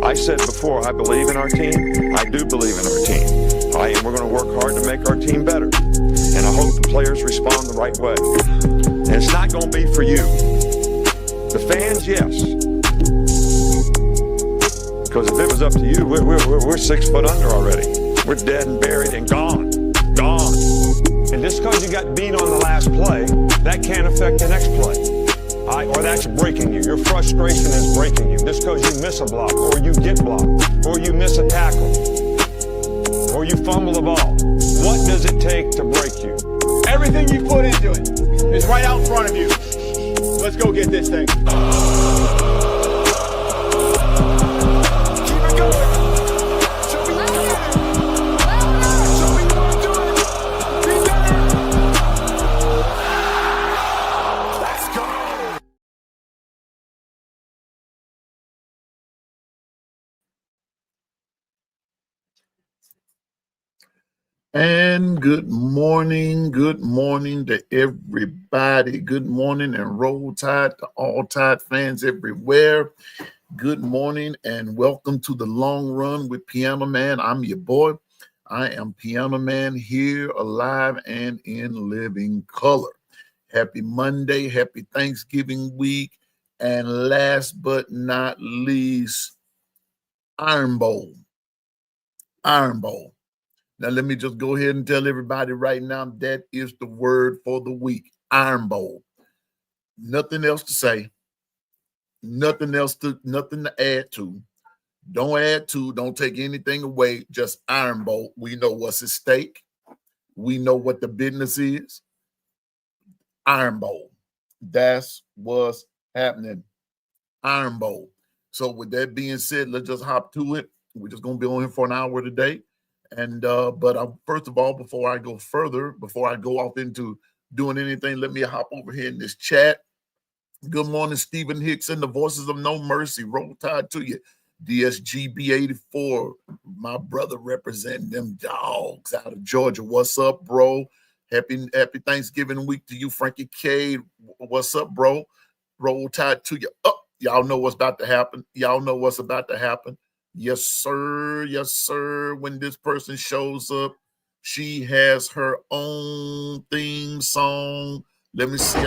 I said before, I believe in our team. I do believe in our team. All right, and we're going to work hard to make our team better. And I hope the players respond the right way. And it's not going to be for you. The fans, yes. Because if it was up to you, we're 6 foot under already. We're dead and buried and gone. Gone. And just because you got beat on the last play, that can't affect the next play. Or that's breaking you. Your frustration is breaking you. Just because you miss a block, or you get blocked, or you miss a tackle, or you fumble the ball. What does it take to break you? Everything you put into it is right out in front of you. Let's go get this thing. Keep it going. Show me you can get it. Show me you want to do it. Be better. Let's go. And good morning to everybody. Good morning and roll tide to all Tide fans everywhere. Good morning and welcome to the Long Run with Piano Man. I'm your boy. I am Piano Man here, alive and in living color. Happy Monday, happy Thanksgiving week, and last but not least, Iron Bowl. Iron Bowl. Now, let me just go ahead and tell everybody right now, that is the word for the week, Iron Bowl. Nothing else to say. Nothing to add to. Don't add to, don't take anything away, just Iron Bowl. We know what's at stake. We know what the business is. Iron Bowl. That's what's happening. Iron Bowl. So with that being said, let's just hop to it. We're just going to be on here for an hour today. And first of all, before I go further, before I go off into doing anything, let me hop over here in this chat. Good morning, Stephen Hickson, the Voices of No Mercy. Roll Tide to you. DSGB84, my brother representing them dogs out of Georgia. What's up, bro? Happy Thanksgiving week to you, Frankie K. What's up, bro? Roll Tide to you. Oh, y'all know what's about to happen. Y'all know what's about to happen. Yes, sir. Yes, sir. When this person shows up, she has her own theme song. Let me see.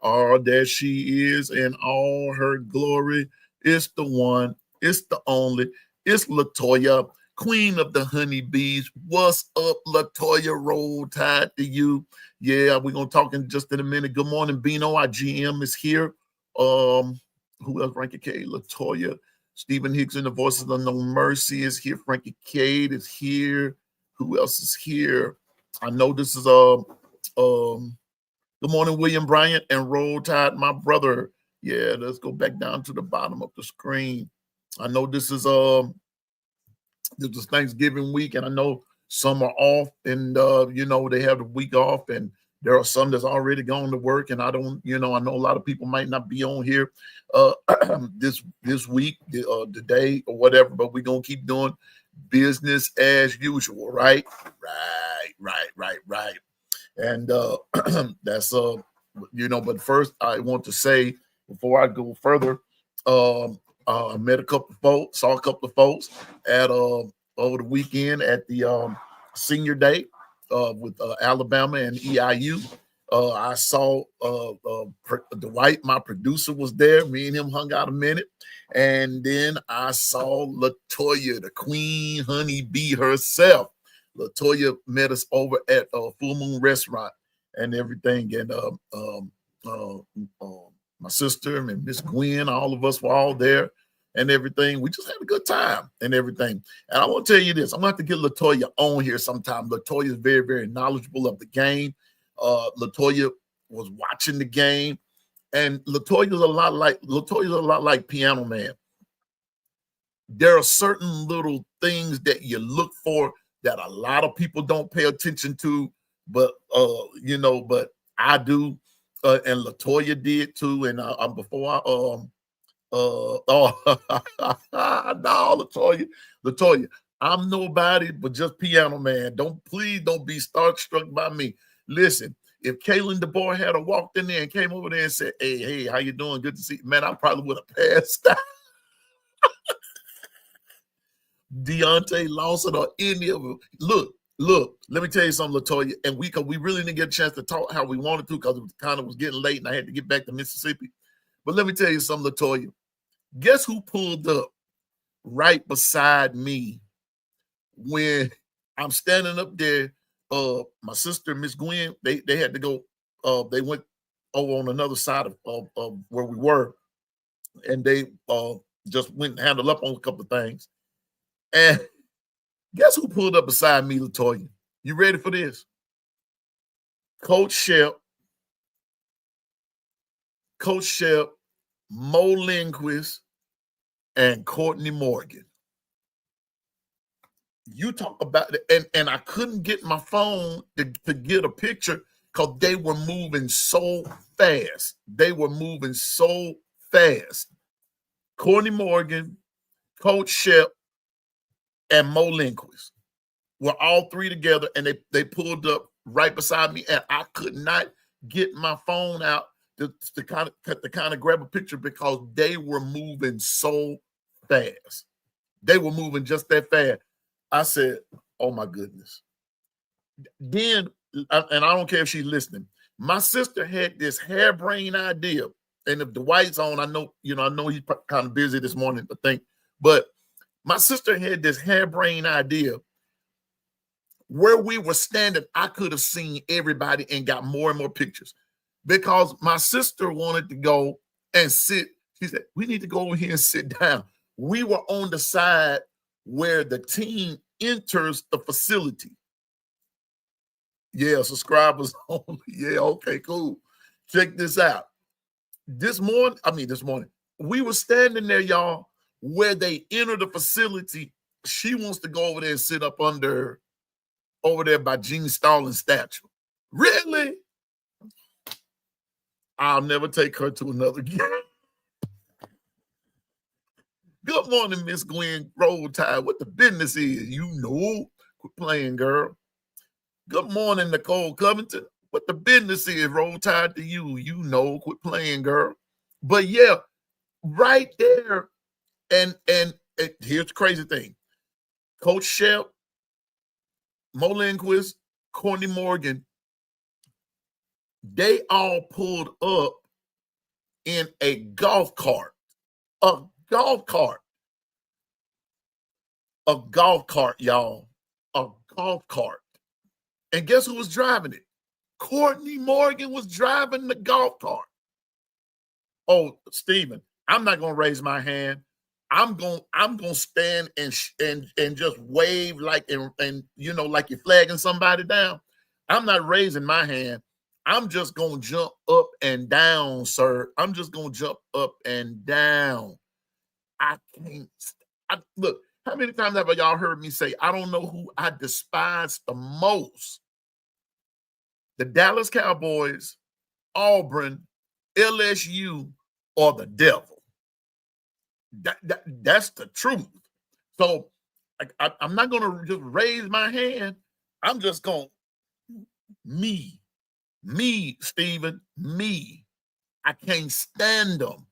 Oh, there she is in all her glory. It's the one. It's the only. It's LaToya, Queen of the Honeybees. What's up, LaToya? Roll Tide to you. Yeah, we're going to talk in just in a minute. Good morning, Bino. Our GM is here. Who else? Frankie K, LaToya. Stephen Hickson, the Voices of No Mercy is here. Frankie K is here. Who else is here? I know this is good morning, William Bryant and Roll Tide, my brother. Yeah, let's go back down to the bottom of the screen. I know this is Thanksgiving week, and I know some are off, and they have the week off, and there are some that's already gone to work, and I know a lot of people might not be on here this week, today or whatever, but we're gonna keep doing business as usual, right? Right. And that's but first I want to say, before I go further, I met a couple of folks, saw a couple of folks at over the weekend at the senior day with Alabama and EIU. I saw Dwight, my producer, was there. Me and him hung out a minute. And then I saw LaToya, the Queen Honeybee herself. LaToya met us over at Full Moon Restaurant and everything. And my sister and Miss Gwen, all of us were all there and everything. We just had a good time and everything. And I want to tell you this. I'm going to have to get LaToya on here sometime. LaToya is very, very knowledgeable of the game. LaToya was watching the game. And LaToya is a lot like Piano Man. There are certain little things that you look for that a lot of people don't pay attention to, but but I do, and LaToya did too. And before no, LaToya, I'm nobody but just Piano Man. Please don't be starstruck by me. Listen, if Kalen DeBoer had walked in there and came over there and said, hey, how you doing? Good to see you. Man, I probably would have passed out. Deontay Lawson or any of them. Look, let me tell you something, LaToya. And we really didn't get a chance to talk how we wanted to because it was getting late and I had to get back to Mississippi. But let me tell you something, LaToya. Guess who pulled up right beside me when I'm standing up there? My sister, Miss Gwen, they had to go. They went over on another side of where we were, and they just went and handled up on a couple of things. And guess who pulled up beside me, LaToya? You ready for this? Coach Shep, Mo Lindquist, and Courtney Morgan. You talk about it, and I couldn't get my phone to get a picture because they were moving so fast. Courtney Morgan, Coach Shep, and Mo Lindquist were all three together, and they pulled up right beside me, and I could not get my phone out to kind of grab a picture because they were moving so fast. They were moving just that fast. I said, oh my goodness. Then, and I don't care if she's listening, my sister had this harebrained idea, and if Dwight's on, I know he's kind of busy this morning, but my sister had this harebrained idea where we were standing. I could have seen everybody and got more and more pictures because my sister wanted to go and sit. She said, we need to go over here and sit down. We were on the side where the team enters the facility. Yeah, subscribers only. Yeah, okay, cool. Check this out. This morning, we were standing there, y'all, where they enter the facility. She wants to go over there and sit up over there by Gene Stallings' statue. Really? I'll never take her to another game. Good morning, Miss Gwen. Roll Tide. What the business is? You know. Quit playing, girl. Good morning, Nicole Covington. What the business is? Roll Tide to you. You know. Quit playing, girl. But yeah, right there. And here's the crazy thing. Coach Shep, Mo Lindquist, Courtney Morgan, they all pulled up in a golf cart. A golf cart, y'all. A golf cart. And guess who was driving it? Courtney Morgan was driving the golf cart. Oh, Stephen, I'm not gonna raise my hand. I'm gonna stand and just wave like and like you're flagging somebody down. I'm not raising my hand. I'm just gonna jump up and down, sir. I'm just gonna jump up and down. I can't. Look, how many times have y'all heard me say, I don't know who I despise the most? The Dallas Cowboys, Auburn, LSU, or the devil. That's the truth. So I'm not going to just raise my hand. I'm just going, me, Stephen, me. I can't stand them.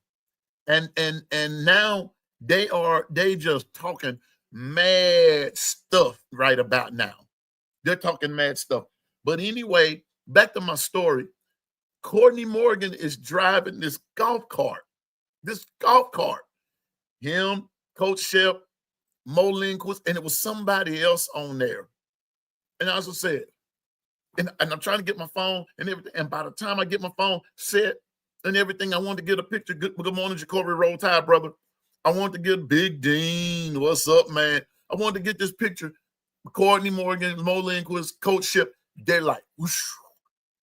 And now they just talking mad stuff right about now. They're talking mad stuff. But anyway, back to my story. Courtney Morgan is driving this golf cart. Him, Coach Shep, Mo Lindquist, and it was somebody else on there. And I also said, and I'm trying to get my phone and everything. And by the time I get my phone set and everything, I wanted to get a picture. Good morning, Jacoby. Roll Tide, brother. I wanted to get Big Dean. What's up, man? I wanted to get this picture. Courtney Morgan, Mo Lindquist, Coach Shep. They're like, whoosh.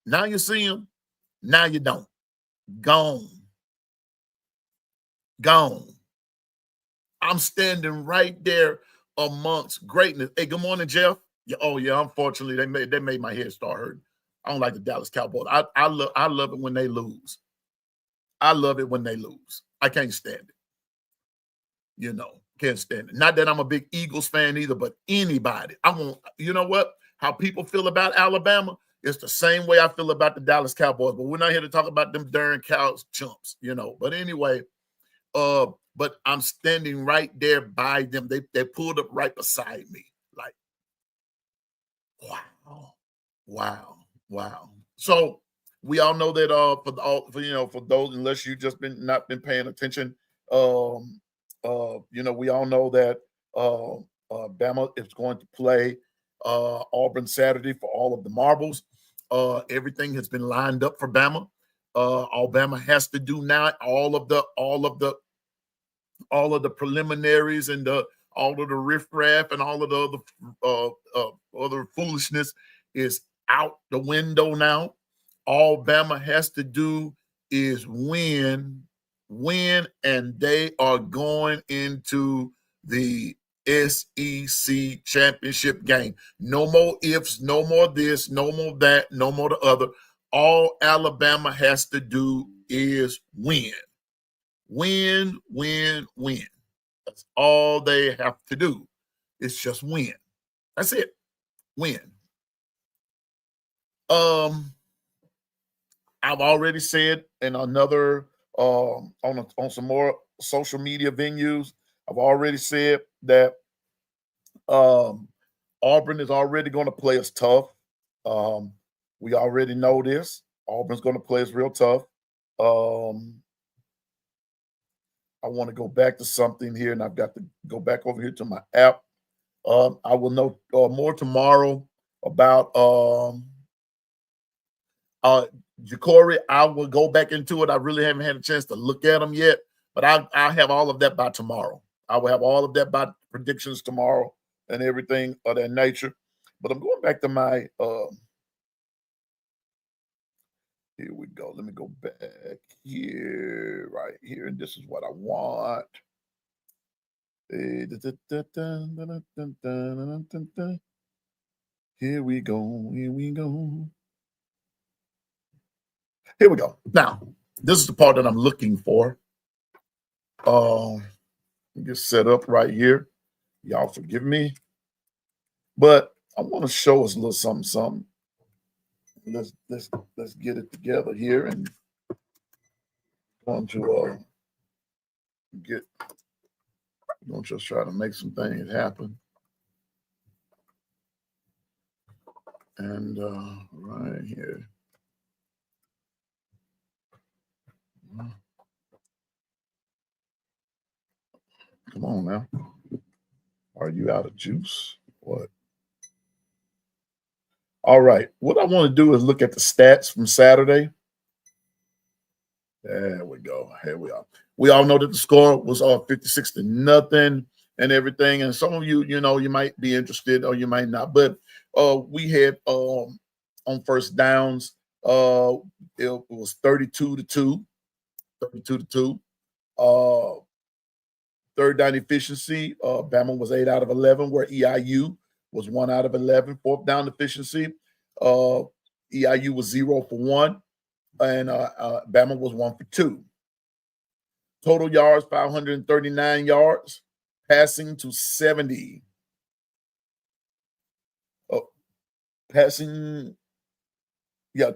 Now you see them. Now you don't. Gone. I'm standing right there amongst greatness. Hey, good morning, Jeff. Yeah, oh yeah, unfortunately, they made my head start hurting. I don't like the Dallas Cowboys. I love it when they lose. I can't stand it. Can't stand it. Not that I'm a big Eagles fan either, but anybody. I won't, you know what? How people feel about Alabama. It's the same way I feel about the Dallas Cowboys, but we're not here to talk about them darn cows chumps, you know. But anyway, but I'm standing right there by them. They pulled up right beside me. Like, wow. So we all know that for those, unless you just not been paying attention, we all know that Bama is going to play Auburn Saturday for all of the marbles. Everything has been lined up for Bama. All Bama has to do now, all of the preliminaries and all of the riffraff and all of the other foolishness is out the window now. All Bama has to do is win, and they are going into the SEC championship game. No more ifs, no more this, no more that, no more the other. All Alabama has to do is win. Win. That's all they have to do. It's just win. That's it. Win. I've already said in another on some more social media venues, I've already said that Auburn is already going to play us tough. We already know this. Auburn's going to play us real tough. I want to go back to something here, and I've got to go back over here to my app. I will know more tomorrow about Jacory. I will go back into it. I really haven't had a chance to look at them yet, but I'll have all of that by tomorrow. I will have all of that by predictions tomorrow and everything of that nature. But I'm going back to my here we go. Let me go back here, right here, and this is what I want. Here we go. Here we go. Now, this is the part that I'm looking for. Get set up right here. Y'all forgive me, but I want to show us a little something. Let's get it together here and going to don't just try to make some things happen. And right here. Come on now. Are you out of juice? What? All right. What I want to do is look at the stats from Saturday. There we go. Here we are. We all know that the score was 56-0 and everything. And some of you, you might be interested or you might not. But we had on first downs, it was 32-2. 32-2. Third down efficiency, Bama was 8 out of 11, where EIU was 1 out of 11. Fourth down efficiency, EIU was 0 for 1, and Bama was 1 for 2. Total yards, 539 yards, passing to 70.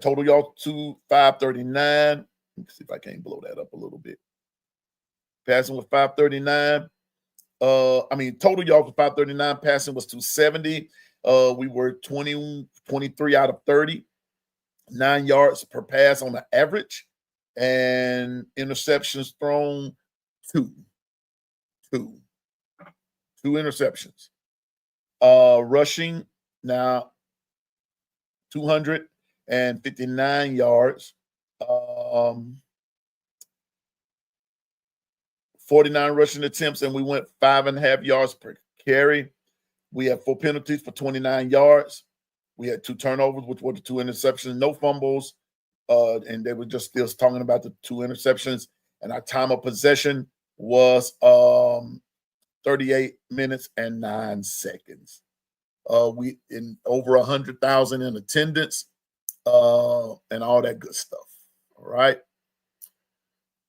Total yards to 539. Let me see if I can't blow that up a little bit. Passing was 539. Total yards was 539. Passing was 270. We were 23 out of 30. 9 yards per pass on the average. And interceptions thrown, 2. 2 interceptions. Rushing, now 259 yards. 49 rushing attempts, and we went 5.5 yards per carry. We had 4 penalties for 29 yards. We had 2 turnovers, which were the 2 interceptions, no fumbles, and they were just still talking about the 2 interceptions. And our time of possession was 38 minutes and 9 seconds. We in over 100,000 in attendance, and all that good stuff. All right.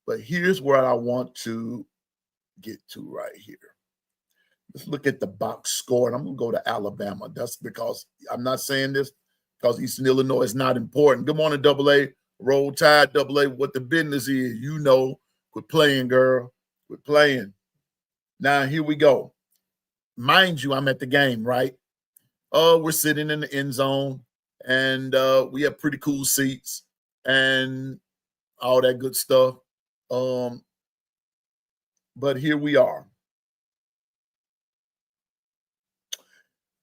But here's where I want to get to right here. Let's look at the box score, and I'm going to go to Alabama. That's because I'm not saying this because Eastern Illinois is not important. Good morning, Double A. Roll Tide, Double A. What the business is, you know. Quit playing, girl. Quit playing. Now, here we go. Mind you, I'm at the game, right? We're sitting in the end zone, and we have pretty cool seats and all that good stuff. But here we are.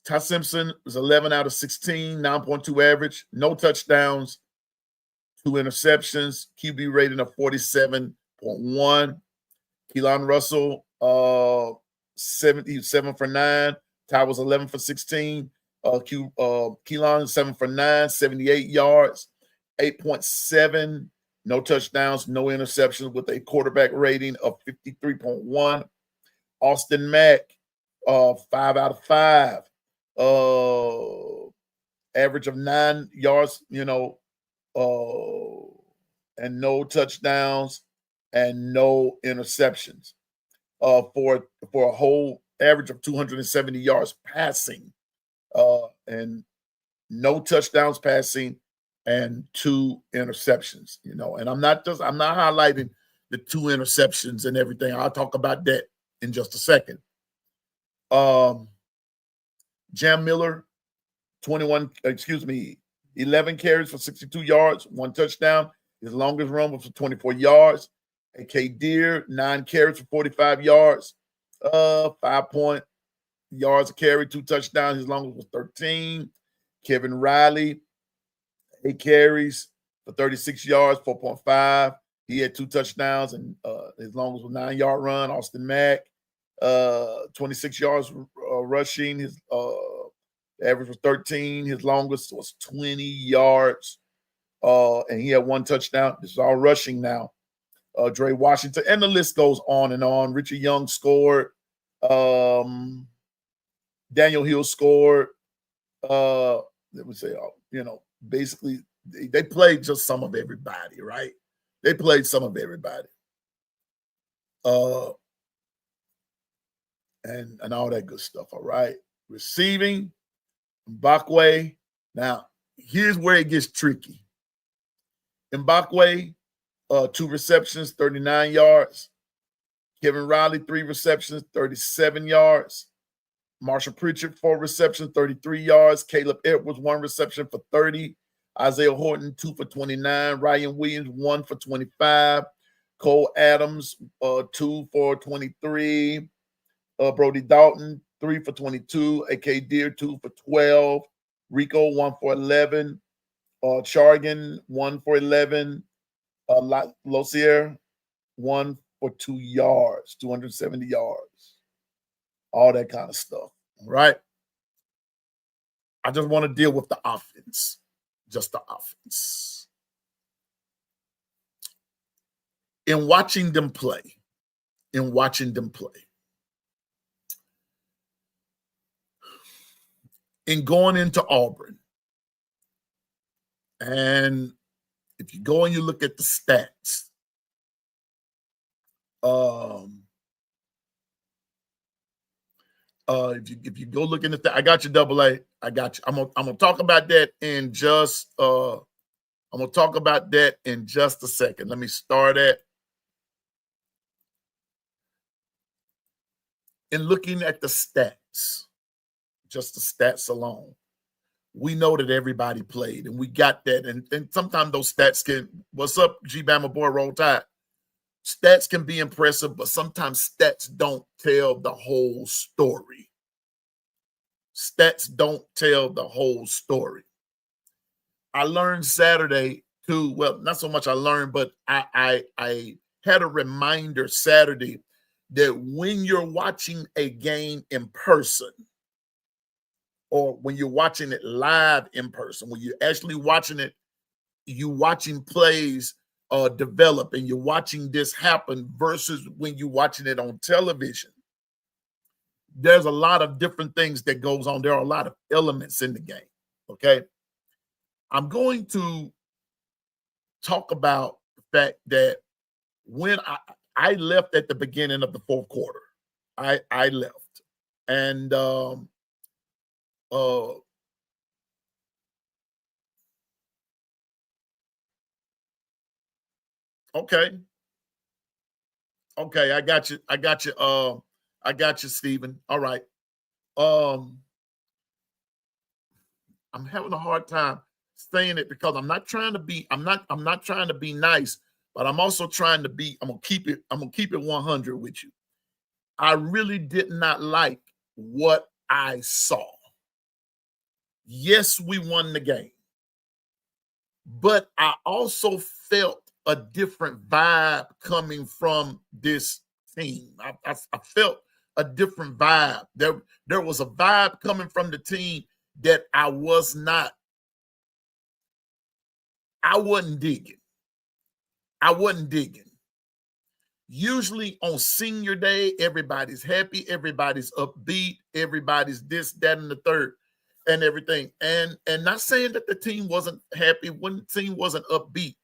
Ty Simpson was 11 out of 16, 9.2 average, no touchdowns, 2 interceptions, QB rating of 47.1. Keelan Russell, 7 for 9. Ty was 11 for 16. Keelan 7 for 9, 78 yards, 8.7, no touchdowns, no interceptions, with a quarterback rating of 53.1. Austin Mack, 5 out of 5. Average of 9 yards, and no touchdowns and no interceptions. For a whole average of 270 yards passing, and no touchdowns passing and 2 interceptions. And I'm not highlighting the 2 interceptions and everything. I'll talk about that in just a second. Jam Miller, 11 carries for 62 yards, 1 touchdown. His longest run was for 24 yards. A.K. Deere, 9 carries for 45 yards, 5 yards a carry, 2 touchdowns. His longest was 13. Kevin Riley, 8 carries for 36 yards, 4.5. He had 2 touchdowns, and his longest was 9-yard run. Austin Mack, 26 yards rushing. His average was 13. His longest was 20 yards, and he had 1 touchdown. This is all rushing now. Dre Washington, and the list goes on and on. Richard Young scored. Daniel Hill scored. Let me say, basically they played just some of everybody, right? They played some of everybody. And all that good stuff, all right? Receiving, Mbakwe. Now, here's where it gets tricky. Mbakwe, 2 receptions, 39 yards. Kevin Riley, 3 receptions, 37 yards. Marshall Pritchard, 4 receptions, 33 yards. Caleb Edwards, 1 reception for 30. Isaiah Horton, 2 for 29. Ryan Williams, 1 for 25. Cole Adams, 2 for 23. Brody Dalton, 3 for 22. A.K. Deere, 2 for 12. Rico, 1 for 11. Chargan, 1 for 11. Losier, 1 for 2 yards, 270 yards. All that kind of stuff. All right. I just want to deal with the offense. Just the offense. In watching them play, in going into Auburn, and if you go and you look at the stats, if you go looking at that, I got you, Double A. I got you. I'm gonna talk about that in just a second. Let me start at in looking at the stats, just the stats alone. We know that everybody played, and we got that. And sometimes those stats can, what's up, G-Bama boy, Roll Tide? Stats can be impressive, but sometimes stats don't tell the whole story. Stats don't tell the whole story. I learned Saturday too. Well, not so much I learned, but I had a reminder Saturday that when you're watching a game in person, or when you're watching it live in person, when you're actually watching it, you watching plays develop, and you're watching this happen versus when you're watching it on television. There's a lot of different things that goes on. There are a lot of elements in the game, okay? I'm going to talk about the fact that when I left at the beginning of the 4th quarter, I left, and Okay. Okay, I got you. I got you. I got you, Stephen. All right. Um, I'm having a hard time saying it because I'm not trying to be nice, but I'm also trying to be, I'm gonna keep it 100 with you. I really did not like what I saw. Yes, we won the game, but I also felt a different vibe coming from this team. I felt a different vibe. There was a vibe coming from the team that I wasn't digging. I wasn't digging. Usually on senior day, everybody's happy, everybody's upbeat, everybody's this, that, and the third, and everything. And not saying that the team wasn't happy when the team wasn't upbeat,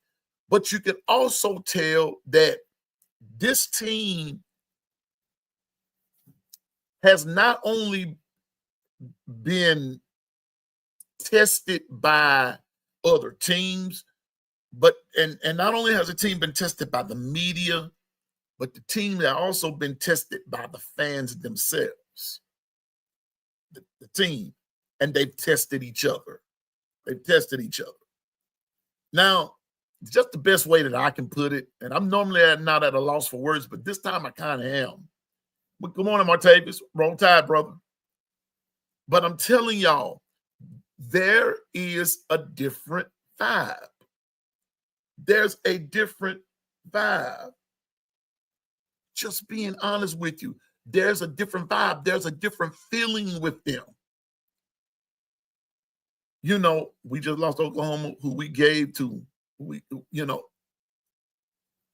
but you could also tell that this team has not only been tested by other teams, but and not only has the team been tested by the media, but the team has also been tested by the fans themselves. The team, and they've tested each other. They've tested each other. Now, just the best way that I can put it, and I'm normally not at a loss for words, but this time I kind of am. But good morning, Martavis. Roll Tide, brother. But I'm telling y'all, there is a different vibe. There's a different vibe. Just being honest with you, there's a different vibe. There's a different feeling with them. You know, we just lost Oklahoma, who we gave to,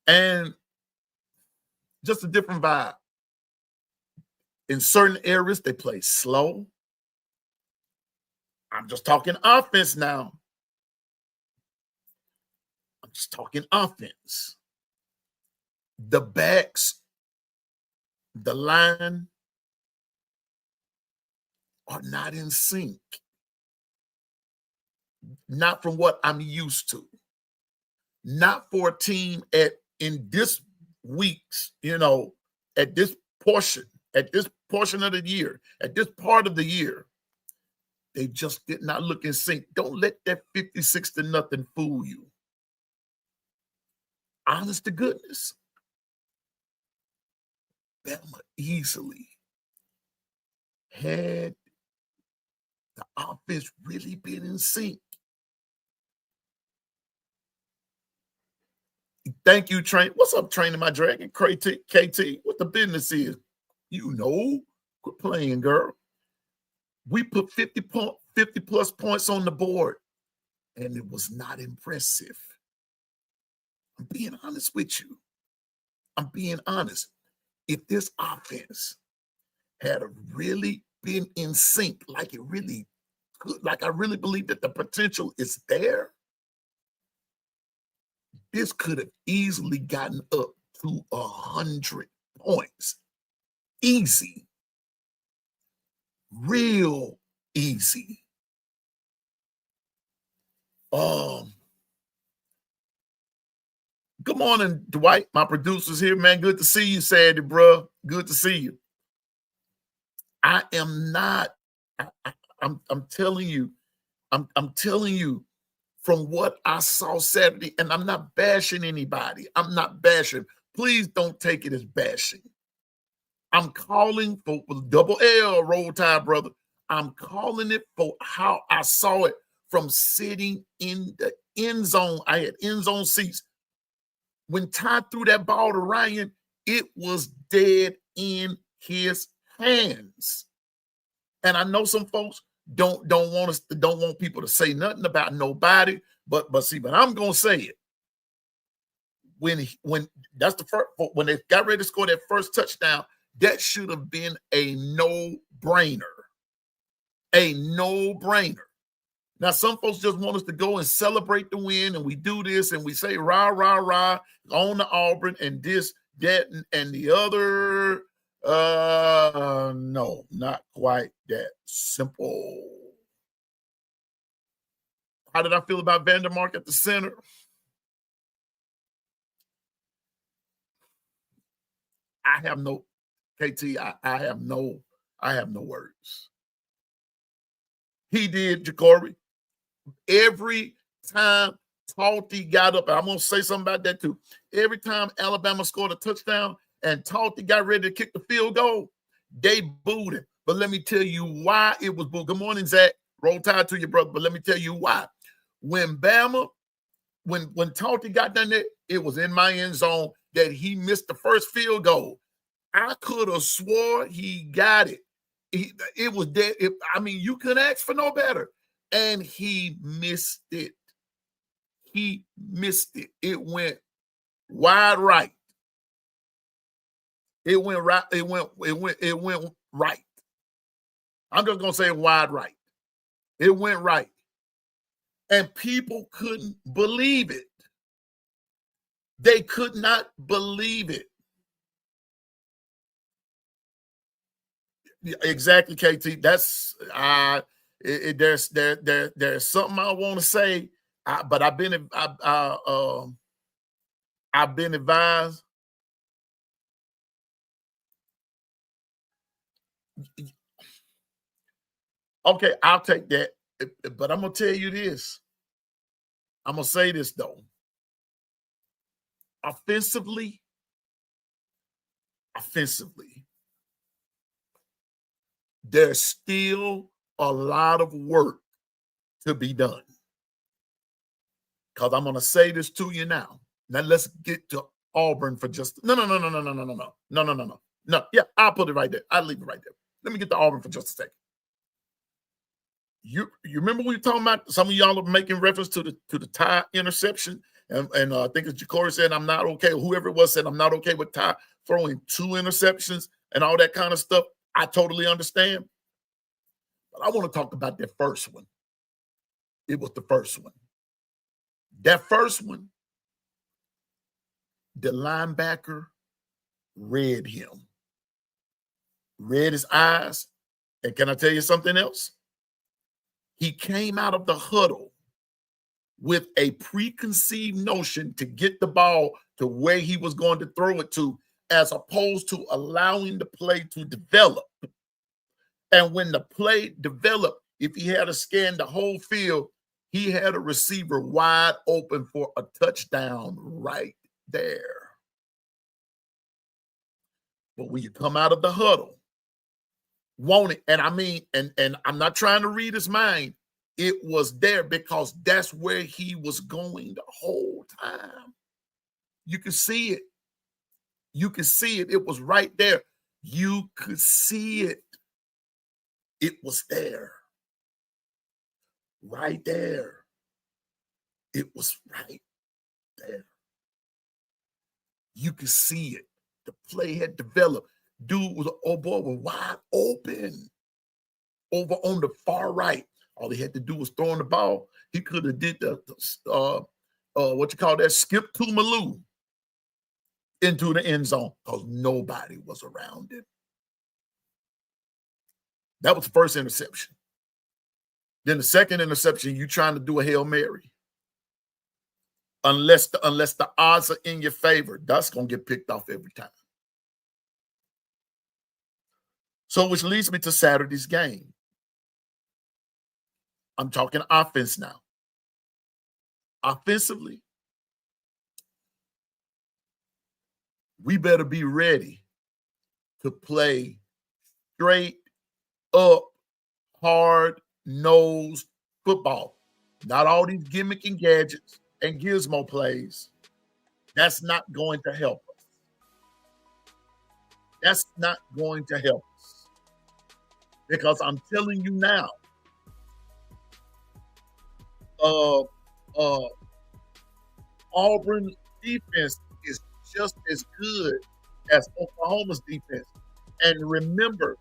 and just a different vibe. In certain areas, they play slow. I'm just talking offense now. I'm just talking offense. The backs, the line are not in sync. Not from what I'm used to. Not for a team in this week's, at this portion of the year, at this part of the year. They just did not look in sync. Don't let that 56-0 fool you. Honest to goodness, Bama easily had the offense really been in sync. Thank you, Train. What's up, Training My Dragon? KT, what the business is? Quit playing, girl. We put 50 plus points on the board, and it was not impressive. I'm being honest with you. I'm being honest. If this offense had really been in sync, like it really could, like I really believe that the potential is there, this could have easily gotten up to 100 points. Easy. Real easy. Good morning, Dwight. My producer's here, man. Good to see you, Sandy, bro. Good to see you. I am not. I'm telling you. I'm telling you from what I saw Saturday, and I'm not bashing anybody. I'm not bashing. Please don't take it as bashing. I'm calling for double L, Roll Tide, brother. I'm calling it for how I saw it from sitting in the end zone. I had end zone seats. When Ty threw that ball to Ryan, it was dead in his hands. And I know some folks don't want people to say nothing about nobody, but I'm gonna say it. When that's the first, when they got ready to score that first touchdown, that should have been a no-brainer. A no-brainer. Now, some folks just want us to go and celebrate the win, and we do this, and we say rah, rah, rah, on to Auburn, and this, that, and the other. No, not quite that simple. How did I feel about Vandermark at the center? I have no KT. I have no words. He did, Jacory. Every time Talty got up, and I'm gonna say something about that too. Every time Alabama scored a touchdown and Talty got ready to kick the field goal, they booed him. But let me tell you why it was booed. Good morning, Zach. Roll Tide to you, brother. But let me tell you why. When Talty got down there, it was in my end zone that he missed the first field goal. I could have swore he got it. It was dead. You couldn't ask for no better. And he missed it. He missed it. It went wide right. It went right. It went right. I'm just gonna say wide right. It went right. And people couldn't believe it. They could not believe it. Exactly, KT. That's there's something I want to say, but I've been advised. Okay, I'll take that, but I'm gonna tell you this. I'm gonna say this though. Offensively, there's still a lot of work to be done. Because I'm going to say this to you now. Now let's get to Auburn for just no. Yeah, I'll put it right there. I'll leave it right there. Let me get to Auburn for just a second. You remember we were talking about, some of y'all are making reference to the Ty interception, and I think it's Jacory said I'm not okay. Whoever it was said I'm not okay with Ty throwing 2 interceptions and all that kind of stuff. I totally understand. But I want to talk about that first one. It was the first one. That first one, the linebacker read him, read his eyes. And can I tell you something else? He came out of the huddle with a preconceived notion to get the ball to where he was going to throw it to, as opposed to allowing the play to develop. And when the play developed, if he had to scan the whole field, he had a receiver wide open for a touchdown right there. But when you come out of the huddle, want it, and I'm not trying to read his mind. It was there because that's where he was going the whole time. You could see it. You could see it. It was right there. You could see it. It was there. Right there. It was right there. You could see it. The play had developed. Dude was wide open over on the far right. All he had to do was throwing the ball. He could have did skip to Malou into the end zone because nobody was around him. That was the first interception. Then the second interception, you trying to do a Hail Mary. Unless the odds are in your favor, that's going to get picked off every time. So which leads me to Saturday's game. I'm talking offense now. Offensively, we better be ready to play straight up, hard-nosed football. Not all these gimmick and gadgets and gizmo plays. That's not going to help us. That's not going to help us. Because I'm telling you now, Auburn's defense is just as good as Oklahoma's defense. And remember,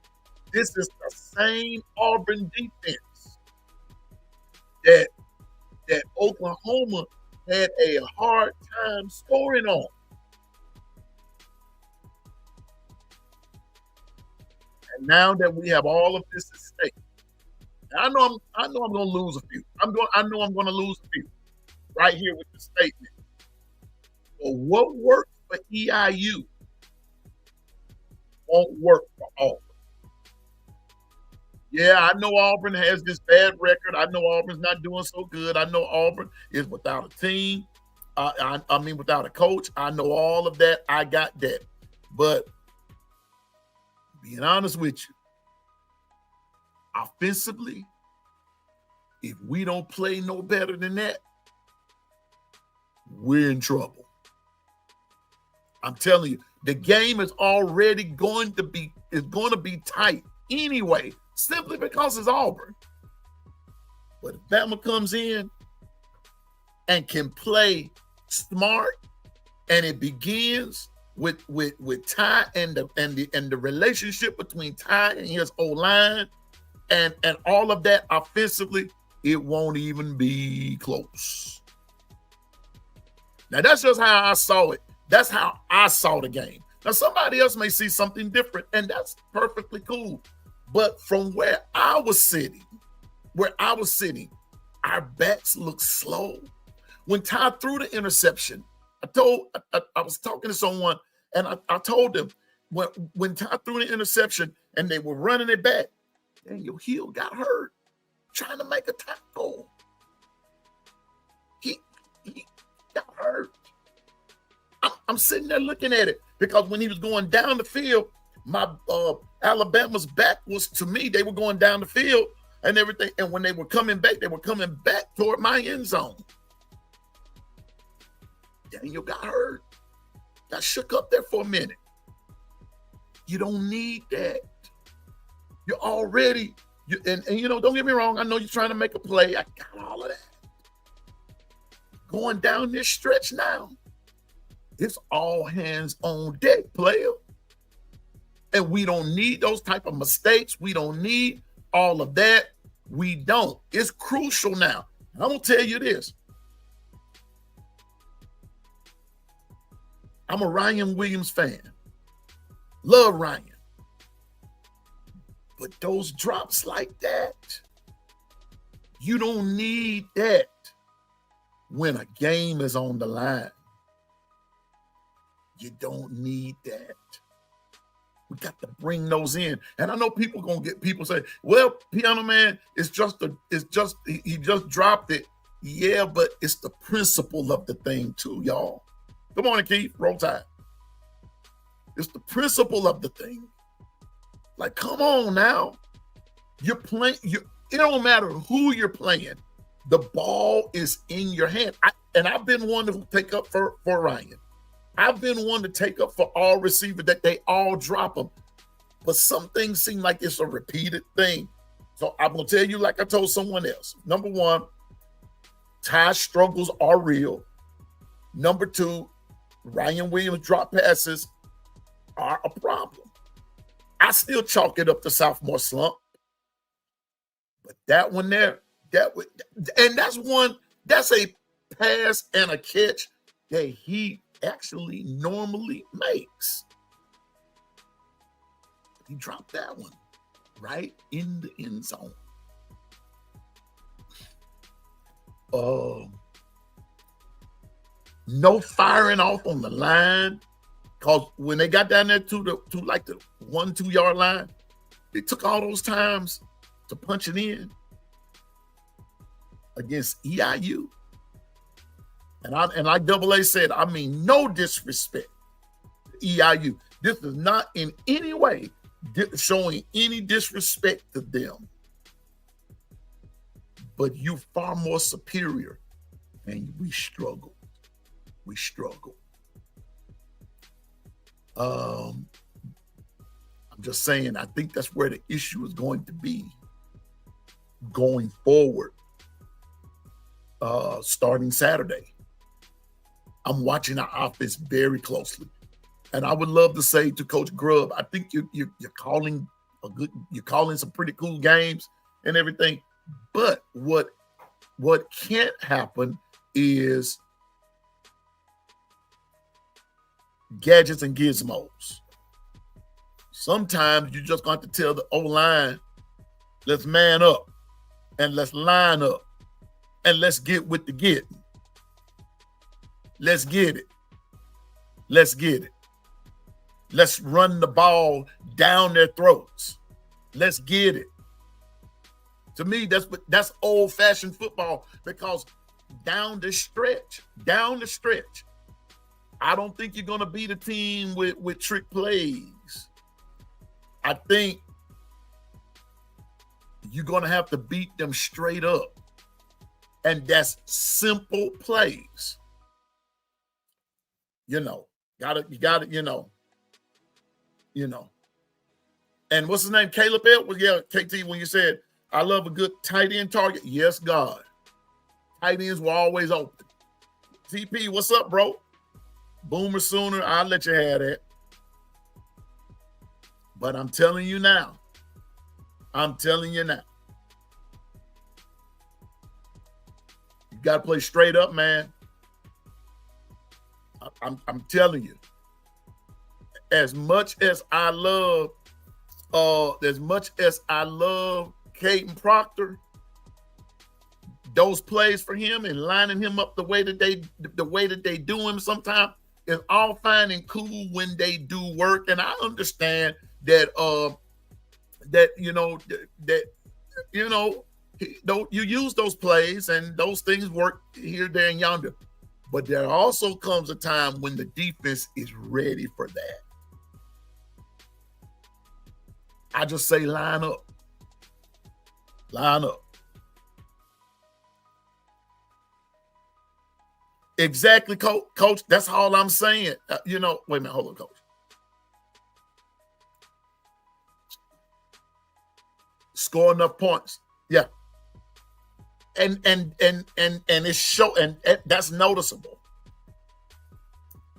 this is the same Auburn defense that Oklahoma had a hard time scoring on. And now that we have all of this at stake, I know I'm going to lose a few. I know I'm going to lose a few right here with the statement. But what worked for EIU won't work for Auburn. Yeah, I know Auburn has this bad record. I know Auburn's not doing so good. I know Auburn is without a team. I mean, without a coach. I know all of that. I got that. But being honest with you, offensively, if we don't play no better than that, we're in trouble. I'm telling you, the game is already going to be tight anyway, simply because it's Auburn. But if Bama comes in and can play smart, and it begins with Ty and the relationship between Ty and his O-line and all of that offensively, it won't even be close. Now, that's just how I saw it. That's how I saw the game. Now, somebody else may see something different, and that's perfectly cool. But from where I was sitting, our backs looked slow. When Ty threw the interception, I was talking to someone, and I told them when Ty threw the interception and they were running it back, Daniel Hill got hurt trying to make a tackle. He got hurt. I'm sitting there looking at it because when he was going down the field, my Alabama's back was to me. They were going down the field and everything. And when they were coming back toward my end zone. Daniel got hurt. Got shook up there for a minute. You don't need that. You're already, and don't get me wrong. I know you're trying to make a play. I got all of that. Going down this stretch now, it's all hands on deck, player. And we don't need those type of mistakes. We don't need all of that. We don't. It's crucial now. I'm going to tell you this. I'm a Ryan Williams fan. Love Ryan. But those drops like that, you don't need that when a game is on the line. You don't need that. We got to bring those in. And I know people say, well, Piano Man, he just dropped it. Yeah, but it's the principle of the thing too, y'all. Good morning, Keith. Roll Tide. It's the principle of the thing. Like, come on now. You're playing. It don't matter who you're playing. The ball is in your hand. I've been one to take up for Ryan. I've been one to take up for all receivers that they all drop them. But some things seem like it's a repeated thing. So I'm going to tell you like I told someone else. Number one, Ty struggles are real. Number two, Ryan Williams drop passes are a problem. I still chalk it up to sophomore slump. But that one there, that's a pass and a catch that he actually normally makes. He dropped that one right in the end zone. No firing off on the line, because when they got down there to the 1-2 yard line, they took all those times to punch it in against EIU. And like Double A said, I mean, no disrespect to EIU. This is not in any way showing any disrespect to them. But you're far more superior, and we struggle. We struggle. I'm just saying, I think that's where the issue is going to be going forward, starting Saturday. I'm watching our offense very closely. And I would love to say to Coach Grubb, I think you're calling some pretty cool games and everything. But what can't happen is gadgets and gizmos. Sometimes you just got to tell the O-line, let's man up and let's line up and let's get with the getting. Let's get it. Let's get it. Let's run the ball down their throats. Let's get it. To me, that's old-fashioned football, because down the stretch, I don't think you're going to beat a team with trick plays. I think you're going to have to beat them straight up. And that's simple plays. You got it, And what's his name? Caleb Edwards? Yeah, KT, when you said, I love a good tight end target. Yes, God. Tight ends were always open. TP, what's up, bro? Boomer Sooner, I'll let you have that. But I'm telling you now. You got to play straight up, man. I'm telling you. As much as I love Caden Proctor, those plays for him and lining him up the way that they do him sometimes is all fine and cool when they do work. And I understand that you use those plays and those things work here, there, and yonder. But there also comes a time when the defense is ready for that. I just say line up. Exactly, coach. That's all I'm saying. Wait a minute, hold on, coach. Score enough points. Yeah. And it's and that's noticeable.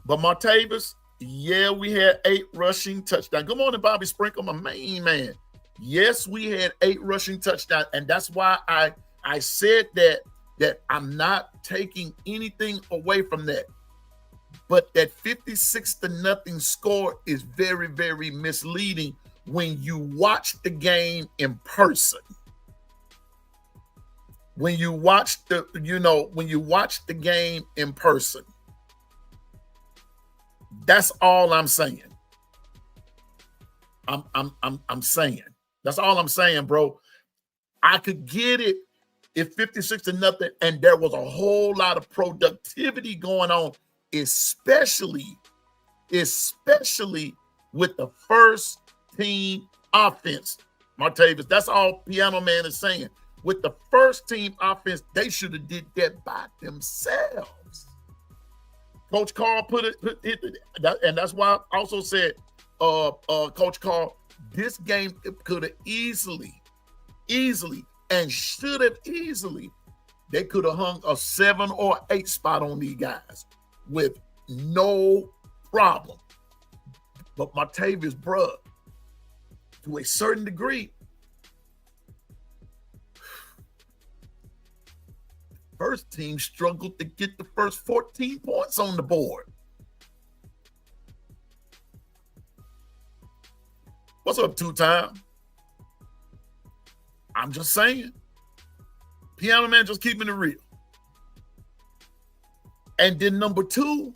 But Martavis, yeah, we had 8 rushing touchdowns. Good morning, Bobby Sprinkle, my main man. Yes, we had 8 rushing touchdowns, and that's why I said that I'm not taking anything away from that. But that 56-0 score is very, very misleading when you watch the game in person. When you watch the game in person. That's all I'm saying. I'm saying. That's all I'm saying, bro. I could get it if 56-0 and there was a whole lot of productivity going on, especially with the first team offense. Martavis, that's all Piano Man is saying. With the first team offense, they should have did that by themselves. Coach Carl put it, and that's why I also said, Coach Carl, this game could have easily, and should have easily, they could have hung a 7 or 8 spot on these guys with no problem. But Martavis, bruh, to a certain degree, first team struggled to get the first 14 points on the board. What's up, 2-time? I'm just saying. Piano Man just keeping it real. And then number 2,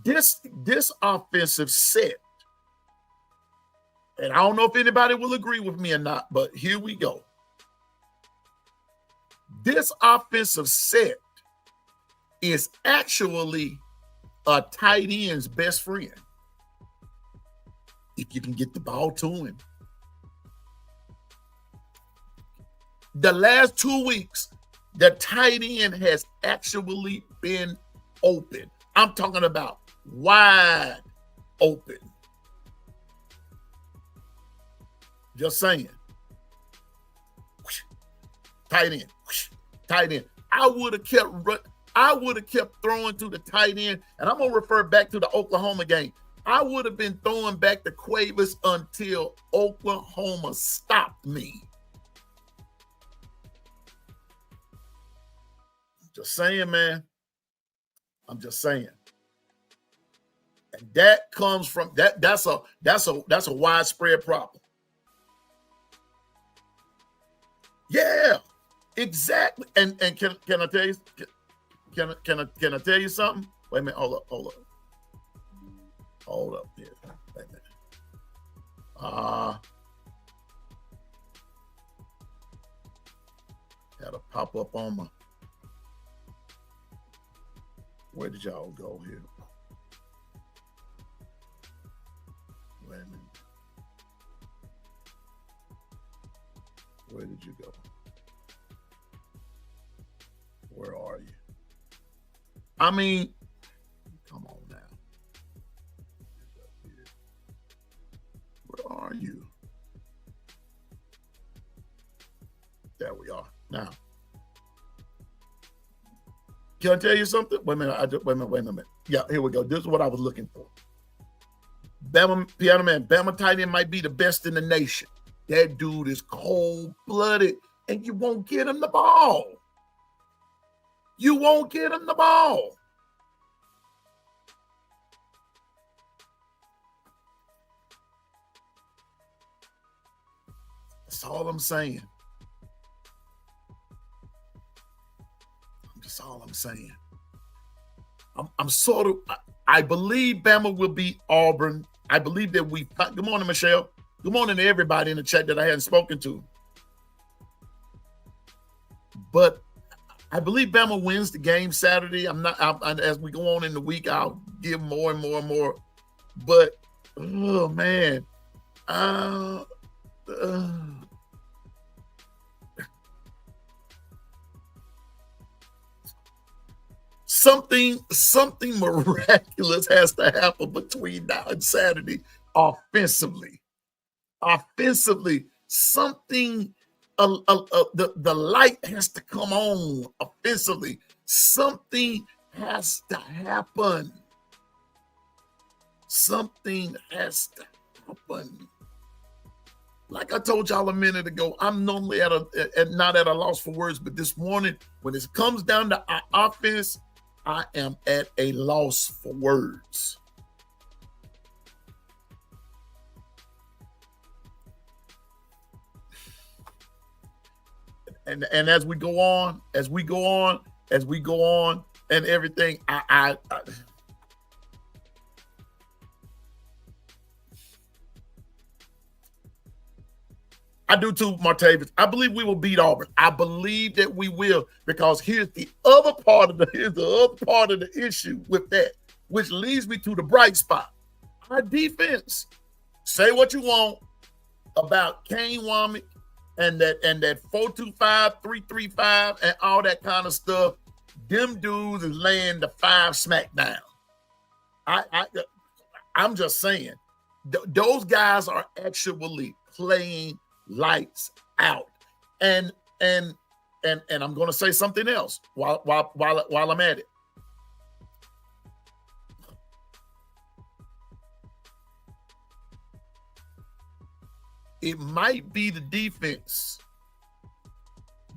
this offensive set, and I don't know if anybody will agree with me or not, but here we go. This offensive set is actually a tight end's best friend. If you can get the ball to him. The last 2 weeks, the tight end has actually been open. I'm talking about wide open. Just saying. Tight end. Tight end. I would have kept throwing to the tight end, and I'm gonna refer back to the Oklahoma game. I would have been throwing back to Cuevas until Oklahoma stopped me. Just saying, man. I'm just saying. And that comes from that's a widespread problem. Yeah, exactly. And can I tell you? Can I tell you something? Wait a minute. Hold up. Hold up here. Wait a minute. Had to pop up on my. Where did y'all go here? Wait a minute. Where did you go? Where are you? I mean, come on now. Where are you? There we are. Now, can I tell you something? Wait a minute. Wait a minute. Yeah, here we go. This is what I was looking for. Bama, Piano Man, Bama tight end might be the best in the nation. That dude is cold-blooded, and you won't get him the ball. You won't get him the ball. That's all I'm saying. That's all I'm saying. I'm sort of, I believe Bama will beat Auburn. I believe that good morning, Michelle. Good morning to everybody in the chat that I hadn't spoken to. But I believe Bama wins the game Saturday. As we go on in the week, I'll give more and more and more. But, oh, man. Something miraculous has to happen between now and Saturday offensively. Offensively, something, the light has to come on offensively. Something has to happen. Something has to happen. Like I told y'all a minute ago, I'm normally not at a loss for words, but this morning, when it comes down to our offense, I am at a loss for words. And as we go on, and everything, I do too, Martavis. I believe we will beat Auburn. I believe that we will, because here's the other part of the issue with that, which leads me to the bright spot. Our defense. Say what you want about Kane Womack and that 4-2-5, 3-3-5, and all that kind of stuff. Them dudes is laying the 5 smackdown. I'm just saying, those guys are actually playing lights out. And I'm going to say something else while I'm at it. It might be the defense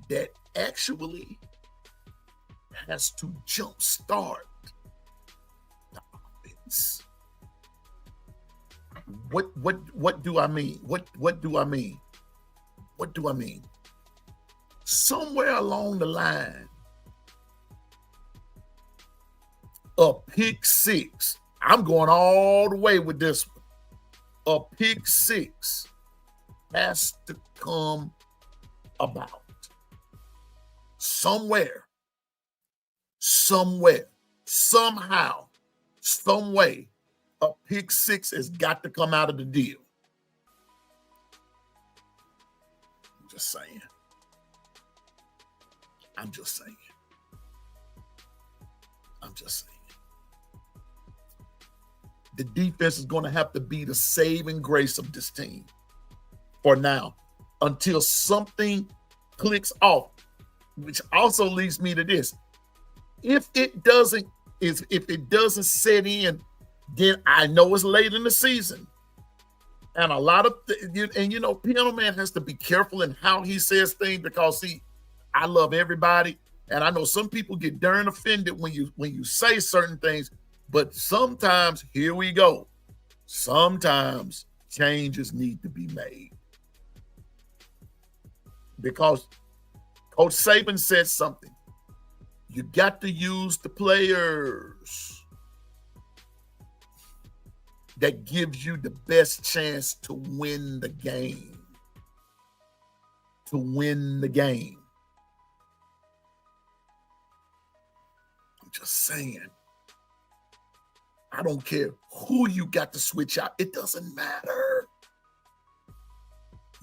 that actually has to jumpstart the offense. What do I mean? What do I mean? What do I mean? Somewhere along the line, a pick six. I'm going all the way with this one. A pick six has to come about. Somewhere, somehow, some way, a pick six has got to come out of the deal. I'm just saying. The defense is going to have to be the saving grace of this team for now, until something clicks off, which also leads me to this. If it doesn't set in, then I know it's late in the season. And a lot of, Piano Man has to be careful in how he says things, because I love everybody. And I know some people get darn offended when you say certain things, but sometimes, here we go, sometimes changes need to be made. Because Coach Saban said something. You got to use the players. that gives you the best chance to win the game. To win the game. I'm just saying. I don't care who you got to switch out. It doesn't matter.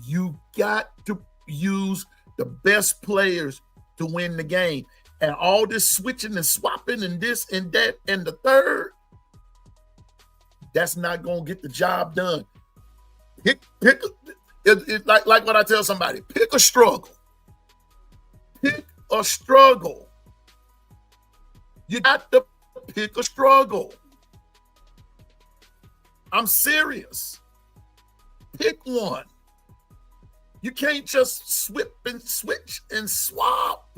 You got to use the best players to win the game. And all this switching and swapping and this and that and the third, that's not going to get the job done. Pick it's like what I tell somebody, pick a struggle. Pick a struggle. You got to pick a struggle. I'm serious. Pick one. You can't just swip and switch and swap.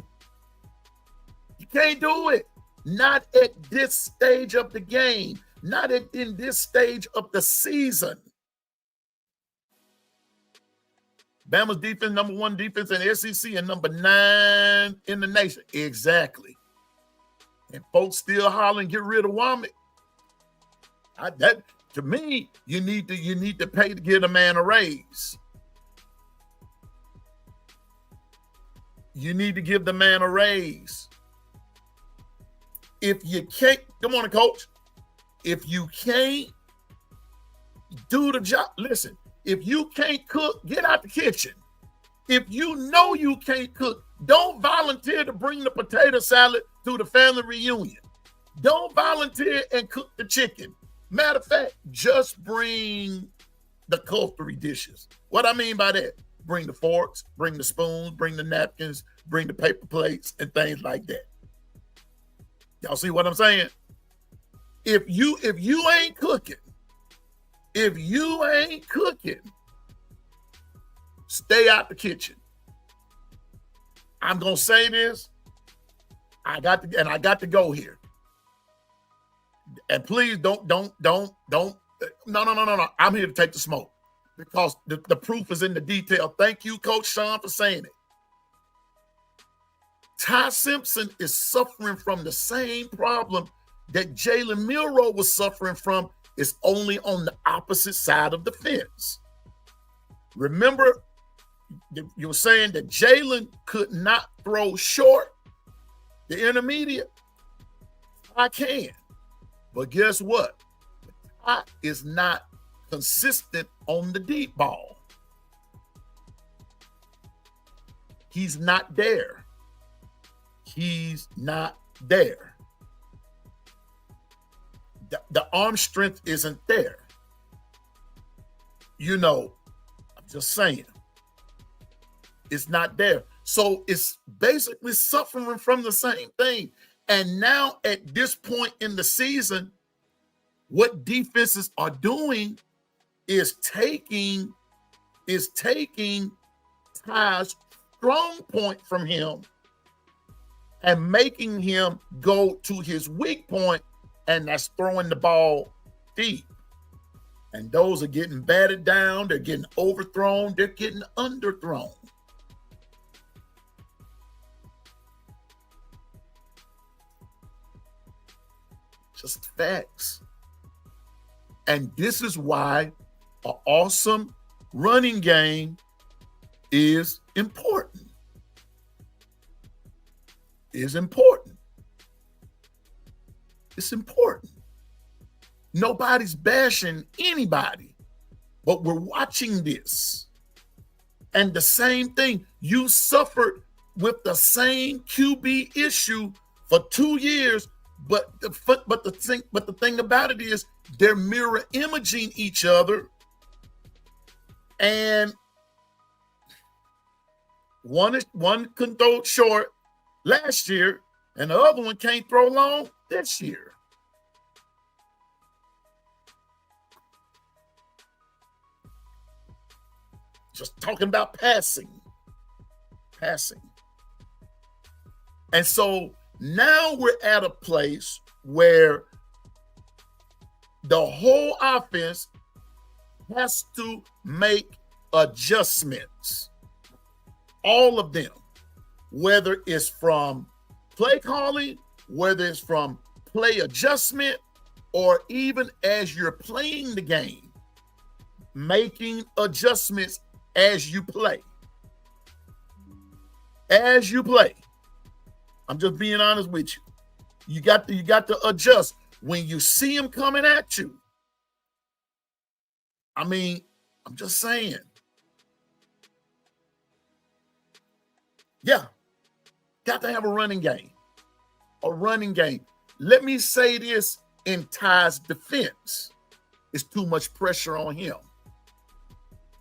You can't do it. Not at this stage of the game. Not in this stage of the season. Bama's defense, number 1 defense in the SEC and number 9 in the nation. Exactly. And folks still hollering, get rid of Womack. To me, you need to pay to get a man a raise. You need to give the man a raise. If you can't, come on, coach. If you can't do the job, listen, if you can't cook, get out the kitchen. If you know you can't cook, don't volunteer to bring the potato salad to the family reunion. Don't volunteer and cook the chicken. Matter of fact, just bring the cutlery dishes. What I mean by that, bring the forks, bring the spoons, bring the napkins, bring the paper plates and things like that. Y'all see what I'm saying? If you ain't cooking, stay out the kitchen. I'm gonna say this. I got to go here. And please don't. No. I'm here to take the smoke because the proof is in the detail. Thank you, Coach Sean, for saying it. Ty Simpson is suffering from the same problem that Jalen Milroe was suffering from. It's only on the opposite side of the fence. Remember, you were saying that Jalen could not throw short, the intermediate. I can. But guess what? Ty is not consistent on the deep ball. He's not there. He's not there. The arm strength isn't there. You know, I'm just saying. It's not there. So it's basically suffering from the same thing. And now at this point in the season, what defenses are doing is taking Ty's strong point from him and making him go to his weak point, and that's throwing the ball deep. And those are getting batted down, they're getting overthrown, they're getting underthrown. Just facts. And this is why an awesome running game is important. It's important. Nobody's bashing anybody, but we're watching this. And the same thing, you suffered with the same QB issue for 2 years, but the thing about it is they're mirror imaging each other, and one couldn't throw short last year, and the other one can't throw long this year. Just talking about passing. And so now we're at a place where the whole offense has to make adjustments. All of them. Whether it's from play calling, whether it's from play adjustment, or even as you're playing the game, making adjustments as you play. As you play. I'm just being honest with you. You got to adjust when you see them coming at you. I mean, I'm just saying. Yeah. Got to have a running game. A running game. Let me say this in Ty's defense. It's too much pressure on him.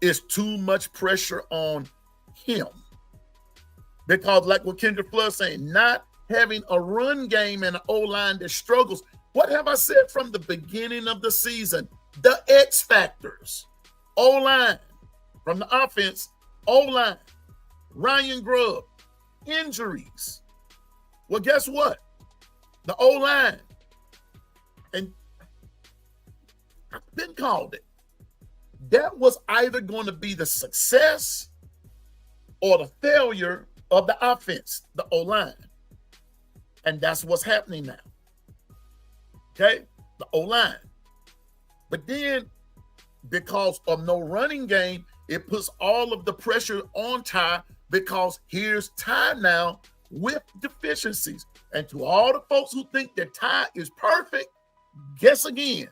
It's too much pressure on him. Because like what Kendrick Flood saying, not having a run game and an O-line that struggles. What have I said from the beginning of the season? The X factors. O-line. From the offense, O-line. Ryan Grubb. Injuries. Well, guess what? The O-line. And I've been called it. That was either going to be the success or the failure of the offense, the O-line. And that's what's happening now. Okay? The O-line. But then, because of no running game, it puts all of the pressure on Ty, because here's Ty now with deficiencies. And to all the folks who think that Ty is perfect, guess again.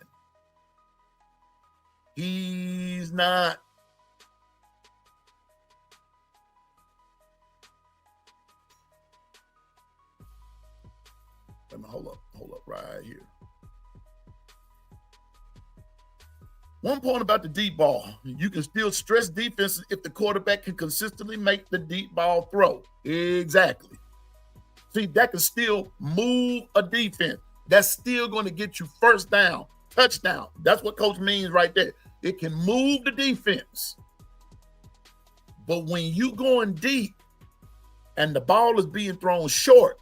He's not. Let me hold up right here. One point about the deep ball. You can still stress defenses if the quarterback can consistently make the deep ball throw. Exactly. See, that can still move a defense. That's still going to get you first down, touchdown. That's what coach means right there. It can move the defense. But when you going deep and the ball is being thrown short,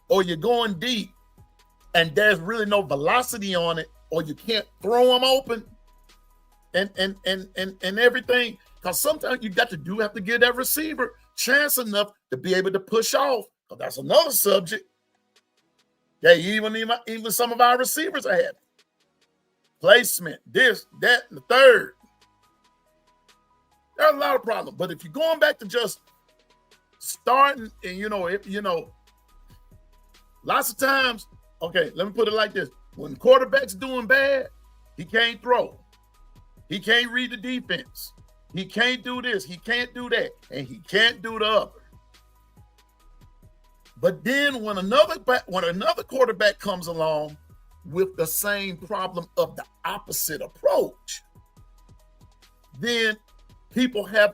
or you're going deep and there's really no velocity on it, or you can't throw them open and everything, because sometimes you have to give that receiver chance enough to be able to push off. Because that's another subject. Yeah, even some of our receivers are having placement, this, that, and the third. There's a lot of problems. But if you're going back to just starting, and lots of times, okay, let me put it like this. When the quarterback's doing bad, he can't throw. He can't read the defense. He can't do this. He can't do that. And he can't do the other. But then when another quarterback comes along with the same problem of the opposite approach, then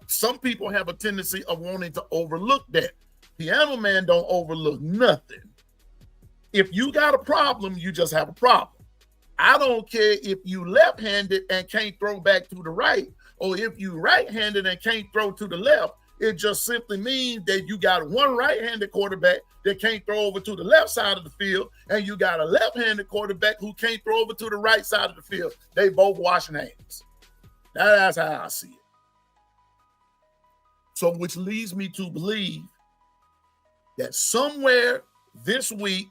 some people have a tendency of wanting to overlook that. Piano Man don't overlook nothing. If you got a problem, you just have a problem. I don't care if you left-handed and can't throw back to the right, or if you right-handed and can't throw to the left. It just simply means that you got one right-handed quarterback that can't throw over to the left side of the field, and you got a left-handed quarterback who can't throw over to the right side of the field. They both washing hands. That's how I see it. So which leads me to believe that somewhere this week,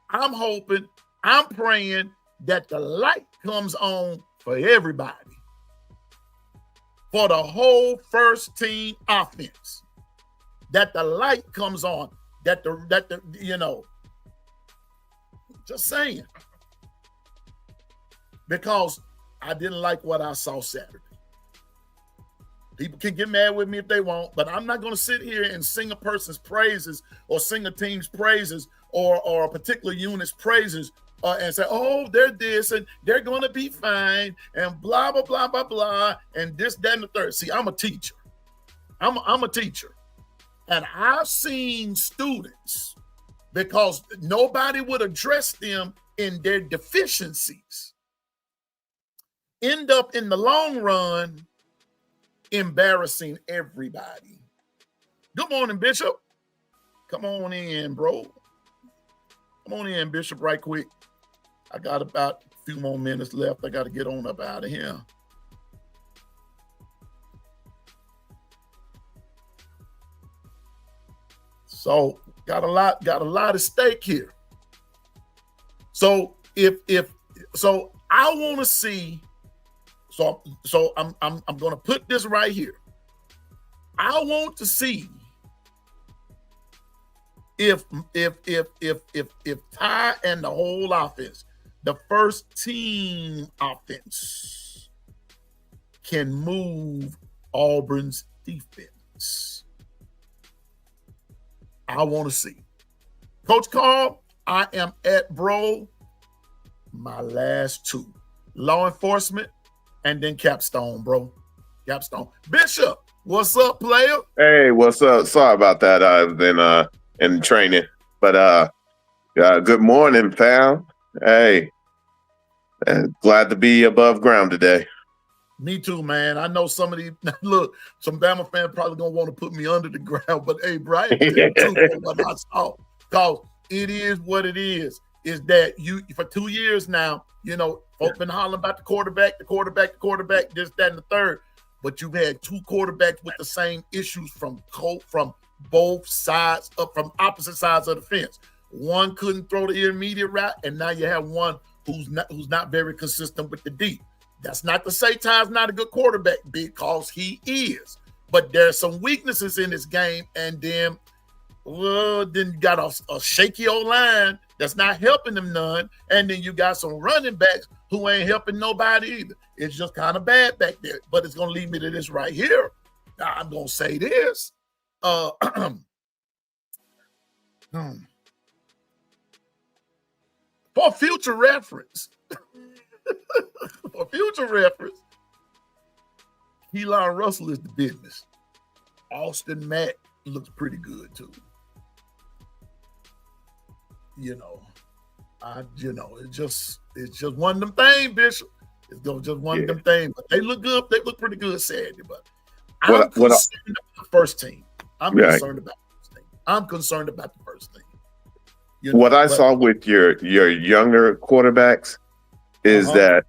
I'm hoping, I'm praying that the light comes on for everybody. For the whole first team offense. That the light comes on. Just saying. Because I didn't like what I saw Saturday. People can get mad with me if they want, but I'm not going to sit here and sing a person's praises or sing a team's praises or a particular unit's praises and say, oh, they're this and they're going to be fine and blah, blah, blah, blah, blah, and this, that, and the third. See, I'm a teacher. I'm a teacher. And I've seen students, because nobody would address them in their deficiencies, end up in the long run embarrassing everybody. Good morning, Bishop. Come on in, bro. Come on in, Bishop, right quick. I got about a few more minutes left. I got to get on up out of here. So got a lot at stake here. So if So I want to see. So I'm going to put this right here. I want to see if Ty and the whole offense, the first team offense, can move Auburn's defense. I want to see. Coach Carl, I am at my last two. Law enforcement and then Capstone, bro. Capstone. Bishop, what's up, player? Hey, what's up? Sorry about that. I've been in training, but good morning, fam. Hey, glad to be above ground today. Me too, man. I know some of these look. Some Bama fans probably gonna want to put me under the ground, but hey, Brian, what I saw, cause it is what it is. Is that you for 2 years now? You know, folks been hollering about the quarterback, this, that, and the third. But you've had two quarterbacks with the same issues from both sides, from opposite sides of the fence. One couldn't throw the intermediate route, and now you have one who's not very consistent with the deep. That's not to say Ty's not a good quarterback, because he is. But there's some weaknesses in his game, and then you got a shaky old line that's not helping them none, and then you got some running backs who ain't helping nobody either. It's just kind of bad back there. But it's going to lead me to this right here. Now, I'm going to say this. For future reference, Elon Russell is the business. Austin Mack looks pretty good too. It's just one of them things, Bishop. It's just one of them things. But they look good. They look pretty good Saturday. But I'm concerned about the first team. I'm concerned about the first team. What I saw with your younger quarterbacks is that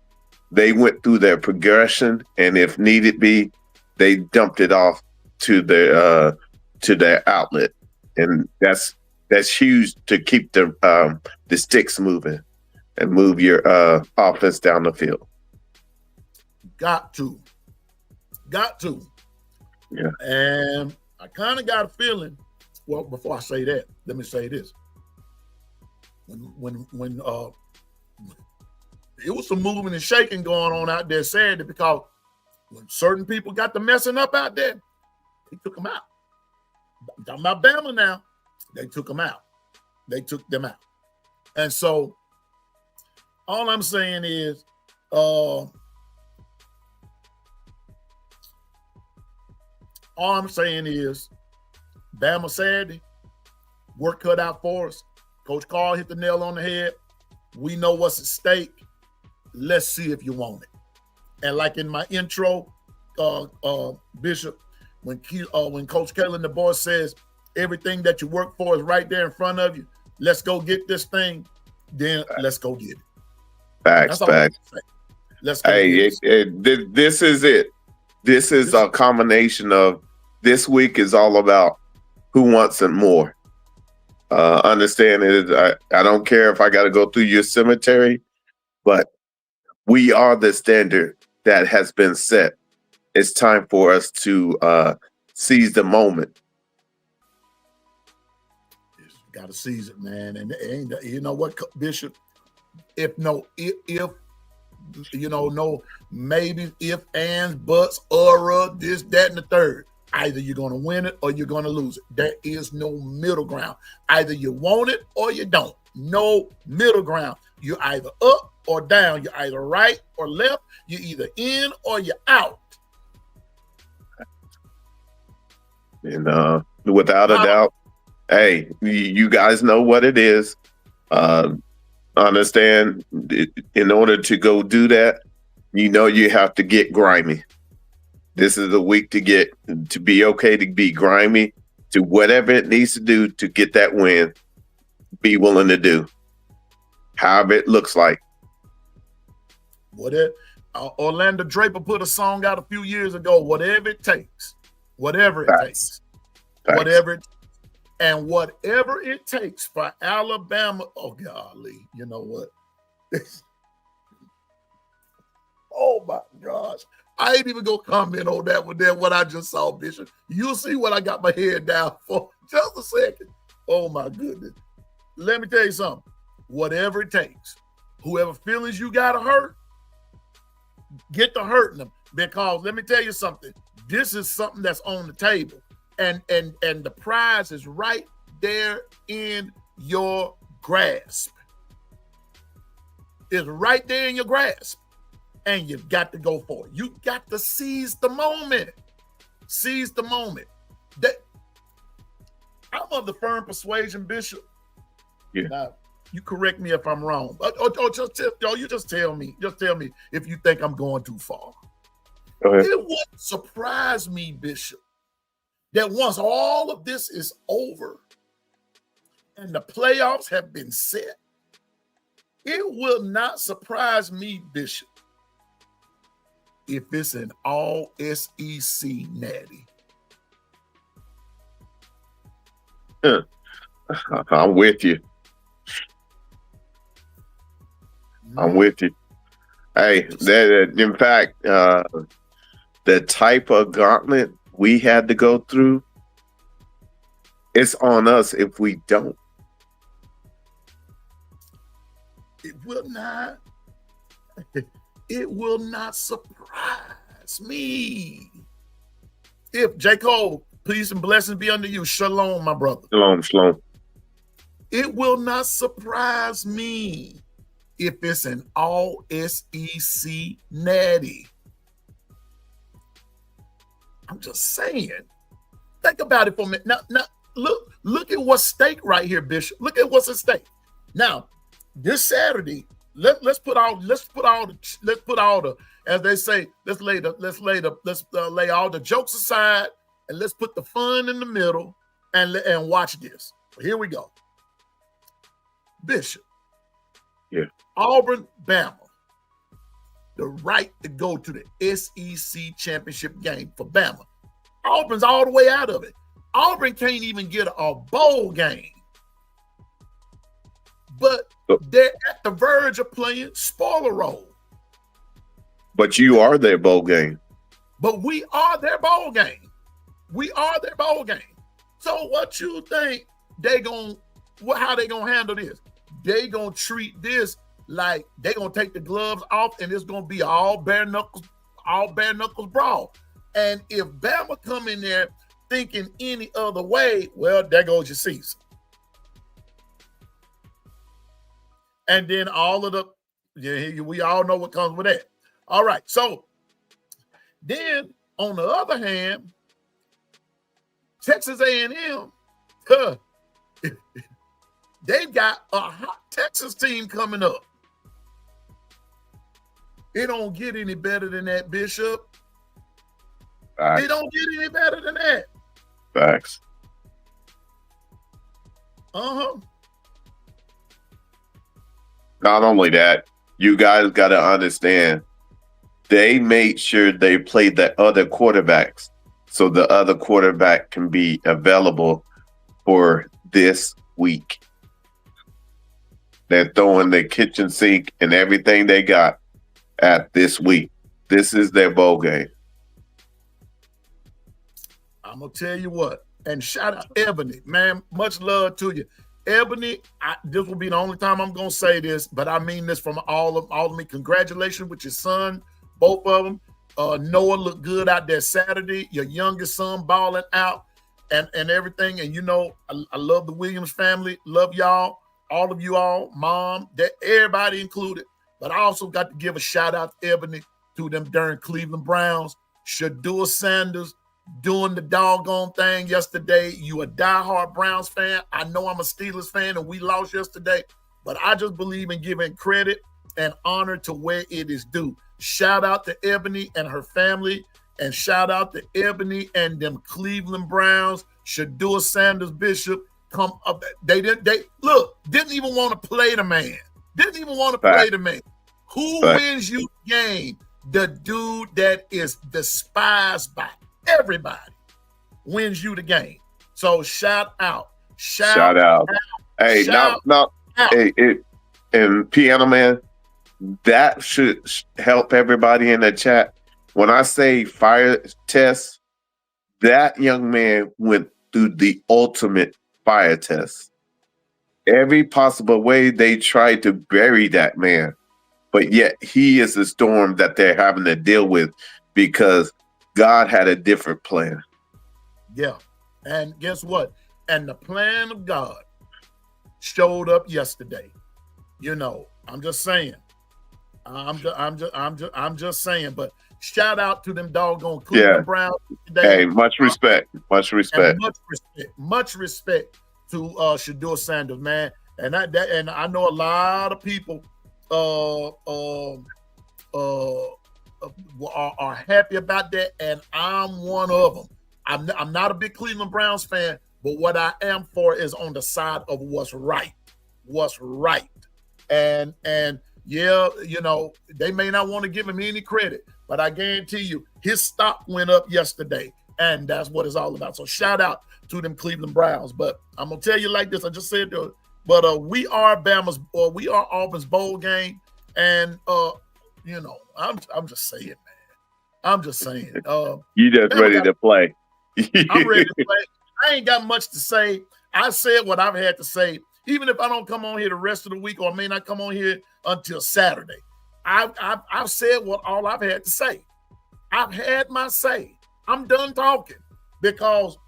they went through their progression, and if needed be, they dumped it off to their outlet, and that's huge to keep the sticks moving and move your offense down the field. Got to. Yeah. And I kind of got a feeling. Well, before I say that, let me say this. When it was some moving and shaking going on out there Saturday, because when certain people got the messing up out there, he took them out. I'm talking about Bama now. They took them out. And so all I'm saying is Bama Saturday, work cut out for us. Coach Carl hit the nail on the head. We know what's at stake. Let's see if you want it. And like in my intro, Bishop, when Coach Kelly and the boys says everything that you work for is right there in front of you, let's go get this thing, then let's go get it. Facts. Let's go get it. This is it. This is a combination of this week is all about who wants it more. Understand it. I don't care if I got to go through your cemetery, but we are the standard that has been set. It's time for us to seize the moment. Got to seize it, man. And you know what, Bishop? Maybe if, ands, buts, this, that, and the third. Either you're going to win it or you're going to lose it. There is no middle ground. Either you want it or you don't. No middle ground. You're either up or down. You're either right or left. You're either in or you're out. And without a doubt, hey, you guys know what it is. Understand, in order to go do that, you have to get grimy. This is the week to be okay to be grimy, to whatever it needs to do to get that win. Be willing to do, however it looks like. Orlando Draper put a song out a few years ago. Whatever it takes, whatever it takes for Alabama. Oh golly, you know what? Oh my gosh. I ain't even gonna comment on that one there, what I just saw, Bishop. You'll see what I got my head down for. Just a second. Oh my goodness. Let me tell you something. Whatever it takes, whoever feelings you gotta hurt, get to hurting them. Because let me tell you something. This is something that's on the table. And the prize is right there in your grasp. It's right there in your grasp. And you've got to go for it. You got to seize the moment. Seize the moment. I'm of the firm persuasion, Bishop. Yeah. Now, you correct me if I'm wrong. You just tell me. Just tell me if you think I'm going too far. Go ahead. It wouldn't surprise me, Bishop, that once all of this is over and the playoffs have been set, it will not surprise me, Bishop, if it's an all SEC natty. I'm with you. I'm with you. Hey, in fact, the type of gauntlet we had to go through, it's on us if we don't. It will not. It will not surprise me. If J. Cole, peace and blessings be unto you. Shalom, my brother. Shalom, shalom. It will not surprise me if it's an all SEC natty. I'm just saying. Think about it for a minute. Now look at what's at stake right here, Bishop. Look at what's at stake. Now, this Saturday, let's put all the, as they say, let's lay all the jokes aside and let's put the fun in the middle and watch this. Here we go. Bishop. Yeah. Auburn, Bama. The right to go to the SEC championship game for Bama. Auburn's all the way out of it. Auburn can't even get a bowl game. But they're at the verge of playing spoiler role. But you are their bowl game. But we are their bowl game. We are their bowl game. So what you think how they gonna handle this? They gonna treat this like they gonna take the gloves off and it's gonna be all bare knuckles brawl. And if Bama come in there thinking any other way, well, there goes your season. And then all of we all know what comes with that. All right, so then on the other hand, Texas A&M, they've got a hot Texas team coming up. It don't get any better than that, Bishop. Facts. It don't get any better than that. Facts. Uh-huh. Not only that, you guys got to understand, they made sure they played the other quarterbacks so the other quarterback can be available for this week. They're throwing the kitchen sink and everything they got at this week. This is their bowl game. I'm going to tell you what, and shout out Ebony, man, much love to you. Ebony, this will be the only time I'm going to say this, but I mean this from all of me. Congratulations with your son, both of them. Noah looked good out there Saturday. Your youngest son balling out and everything. And, you know, I love the Williams family. Love y'all, all of you all, mom, everybody included. But I also got to give a shout out to Ebony, to them darn Cleveland Browns. Shadua Sanders doing the doggone thing yesterday. You a diehard Browns fan. I know I'm a Steelers fan and we lost yesterday, but I just believe in giving credit and honor to where it is due. Shout out to Ebony and her family, and shout out to Ebony and them Cleveland Browns. Shadua Sanders Bishop come up. They didn't even want to play the man. Didn't even want to play the man. Who wins you the game? The dude that is despised by everybody wins you the game. So shout out. Shout out. Hey, shout now, out. hey, and Piano Man, that should help everybody in the chat. When I say fire test, that young man went through the ultimate fire test. Every possible way they tried to bury that man, but yet he is the storm that they're having to deal with because God had a different plan. Yeah. And guess what? And the plan of God showed up yesterday. You know, I'm just saying. I'm just saying. But shout out to them doggone Cleveland Browns today. Hey, much respect. Much respect. Much respect to Shedeur Sanders, man. And I know a lot of people are happy about that, and I'm one of them. I'm not a big Cleveland Browns fan, but what I am for is on the side of what's right. And yeah, you know, they may not want to give him any credit, but I guarantee you his stock went up yesterday, and that's what it's all about. So shout out to them Cleveland Browns. But I'm gonna tell you like this, I just said to but we are Auburn's bowl game, and you know, I'm just saying, man. I'm just saying. You just ready to play. I'm ready to play. I ain't got much to say. I said what I've had to say. Even if I don't come on here the rest of the week, or may not come on here until Saturday, I've said all I've had to say. I've had my say. I'm done talking because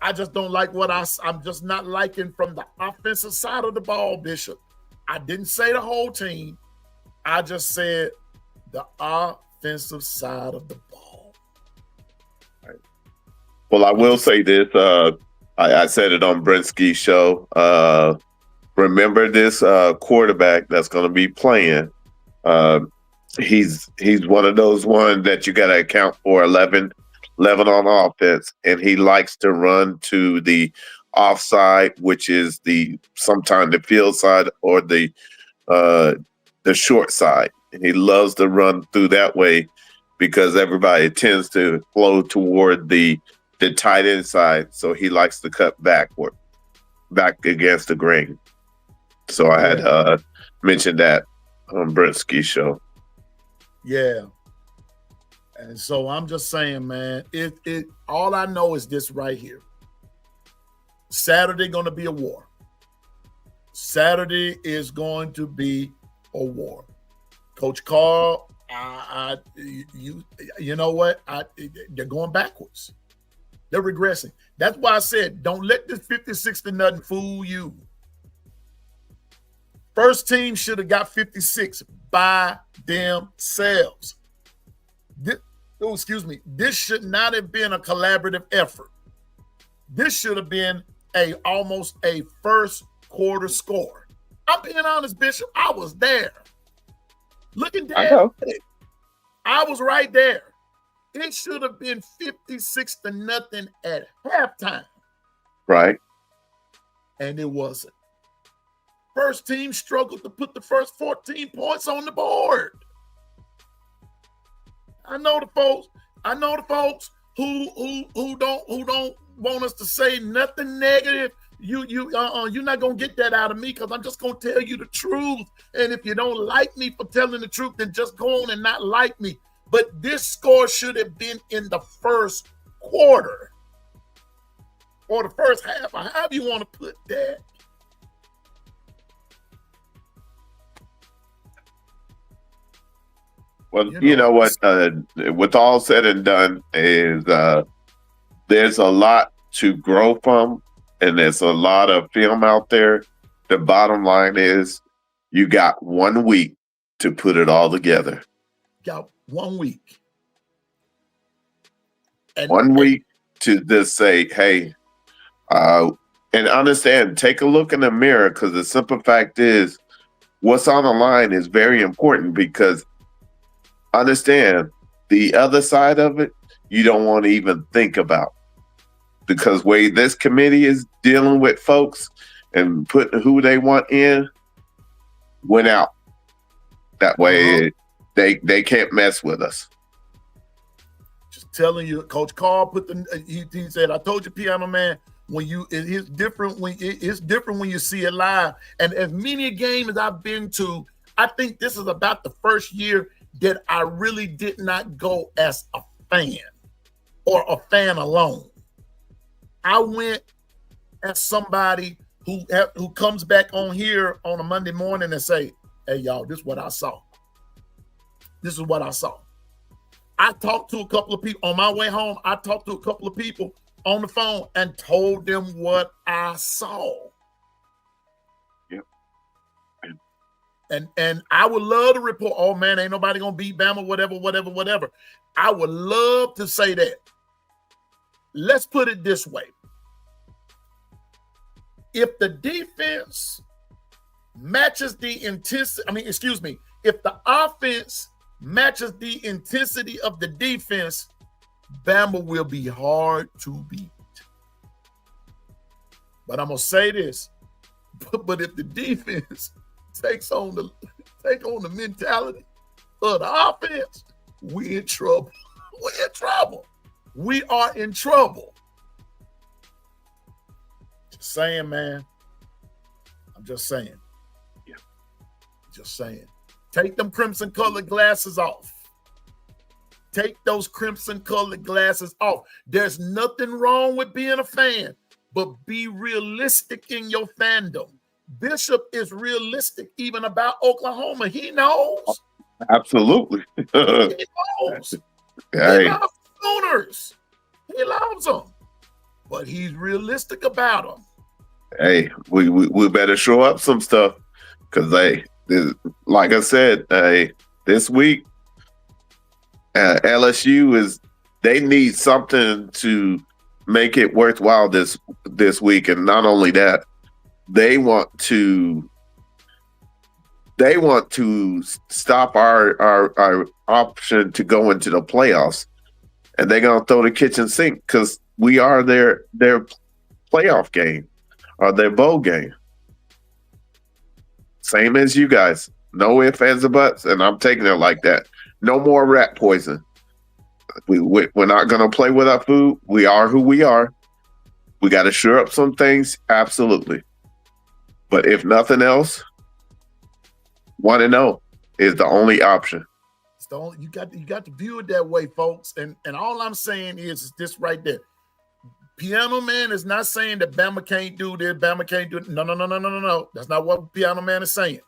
I just don't like what I'm just not liking from the offensive side of the ball, Bishop. I didn't say the whole team. I just said the offensive side of the ball. Right. Well, I will say this. I said it on Brinsky's show. Remember this quarterback that's going to be playing. He's one of those ones that you got to account for 11 on offense, and he likes to run to the offside, which is sometimes the field side or the short side. He loves to run through that way because everybody tends to flow toward the tight end side, so he likes to cut back against the grain. So I had mentioned that on Brinsky's show. Yeah. And so I'm just saying, man, it all I know is this right here. Saturday going to be a war. Saturday is going to be a war. Coach Carl, you know what? They're going backwards. They're regressing. That's why I said, don't let this 56-0 fool you. First team should have got 56 by themselves. This should not have been a collaborative effort. This should have been almost a first quarter score. I'm being honest, Bishop. I was there. Looking down, I was right there. It should have been 56-0 at halftime. Right. And it wasn't. First team struggled to put the first 14 points on the board. I know the folks who don't want us to say nothing negative. You're not gonna get that out of me because I'm just gonna tell you the truth. And if you don't like me for telling the truth, then just go on and not like me. But this score should have been in the first quarter or the first half, or however you want to put that. Well, you know what? With all said and done, is there's a lot to grow from, and there's a lot of film out there. The bottom line is, you got 1 week to put it all together. Got 1 week. And 1 week to just say, hey, and understand, take a look in the mirror, because the simple fact is, what's on the line is very important, because understand the other side of it, you don't want to even think about, because way this committee is dealing with folks and putting who they want in went out. That way they can't mess with us. Just telling you, Coach Carl he said, I told you, Piano Man, It's different when you see it live. And as many a game as I've been to, I think this is about the first year that I really did not go as a fan or a fan alone. I went as somebody who comes back on here on a Monday morning and say, hey, y'all, this is what I saw. This is what I saw. I talked to a couple of people on my way home. I talked to a couple of people on the phone and told them what I saw. Yep. And I would love to report, oh man, ain't nobody gonna beat Bama, whatever. I would love to say that. Let's put it this way. If the defense matches the intensity, if the offense matches the intensity of the defense, Bama will be hard to beat. But I'm gonna say this, but if the defense take on the mentality of the offense, we in trouble. We're in trouble. We are in trouble. Just saying, man. I'm just saying. Yeah. Just saying. Take them crimson colored glasses off. Take those crimson colored glasses off. There's nothing wrong with being a fan, but be realistic in your fandom. Bishop is realistic even about Oklahoma. He knows. Absolutely. He knows. Hey. He loves Sooners. He loves them. But he's realistic about them. Hey, we better show up some stuff because like I said, this week LSU they need something to make it worthwhile this week, and not only that, they want to stop our option to go into the playoffs, and they're gonna throw the kitchen sink because we are their playoff game or their bowl game. Same as you guys. No ifs, ands, or buts, and I'm taking it like that. No more rat poison. We're not going to play with our food. We are who we are. We got to shore up some things, absolutely. But if nothing else, 1-0 is the only option. It's the only, you got to view it that way, folks. And all I'm saying is this right there. Piano Man is not saying that Bama can't do this, Bama can't do it. No. That's not what Piano Man is saying.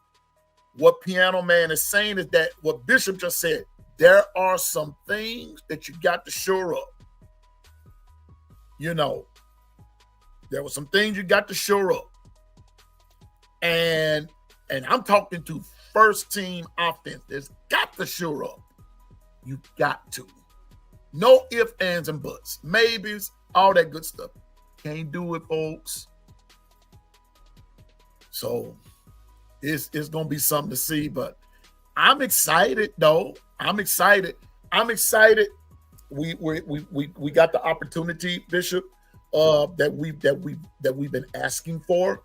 What Piano Man is saying is that what Bishop just said, there are some things that you got to shore up. You know, there were some things you got to shore up. And I'm talking to first team offense. There's got to shore up. You got to. No ifs, ands, and buts. Maybes, all that good stuff. Can't do it, folks. So it's going to be something to see, but I'm excited though. I'm excited. We got the opportunity, Bishop, that we've been asking for.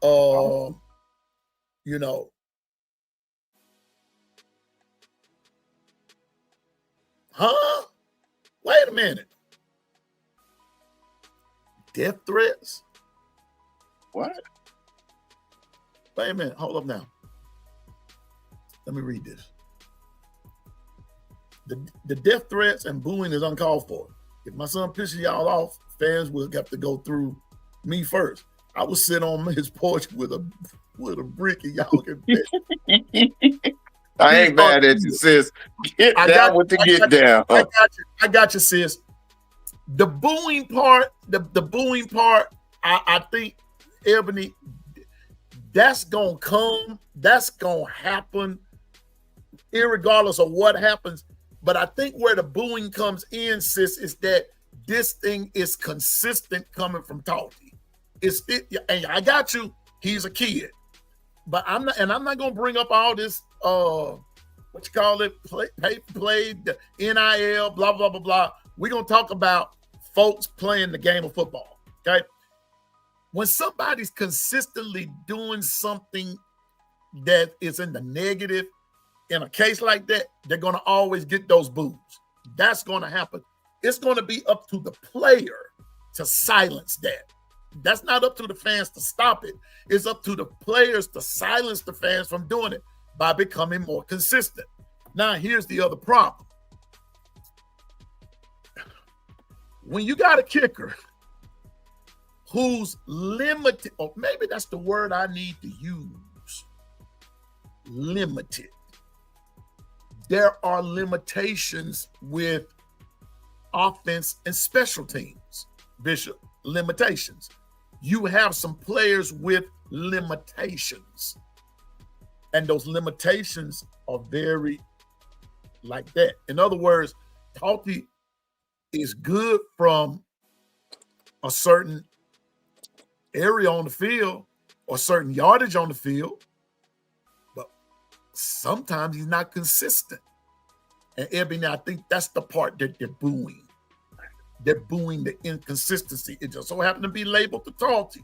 You know. Huh? Wait a minute. Death threats? What? Wait a minute. Hold up now. Let me read this. The death threats and booing is uncalled for. If my son pisses y'all off, fans will have to go through me first. I will sit on his porch with a brick and y'all can bet. I ain't mad at you, sis. Get down with the get down. I got you, sis. The booing part, I think, Ebony, that's gonna come. That's gonna happen, irregardless of what happens. But I think where the booing comes in, sis, is that this thing is consistent coming from Talty. And I got you. He's a kid, but I'm not gonna bring up all this. What you call it? Play the NIL, blah blah blah blah. We're gonna talk about folks playing the game of football. Okay, when somebody's consistently doing something that is in the negative, in a case like that, they're gonna always get those boos. That's gonna happen. It's gonna be up to the player to silence that. That's not up to the fans to stop it. It's up to the players to silence the fans from doing it by becoming more consistent. Now, here's the other problem. When you got a kicker who's limited, or maybe that's the word I need to use, limited. There are limitations with offense and special teams, Bishop, limitations. You have some players with limitations, and those limitations are very like that. In other words, Talty is good from a certain area on the field or certain yardage on the field, but sometimes he's not consistent. And Ebony, I think that's the part that they're booing. They're booing the inconsistency. It just so happened to be labeled the Talty,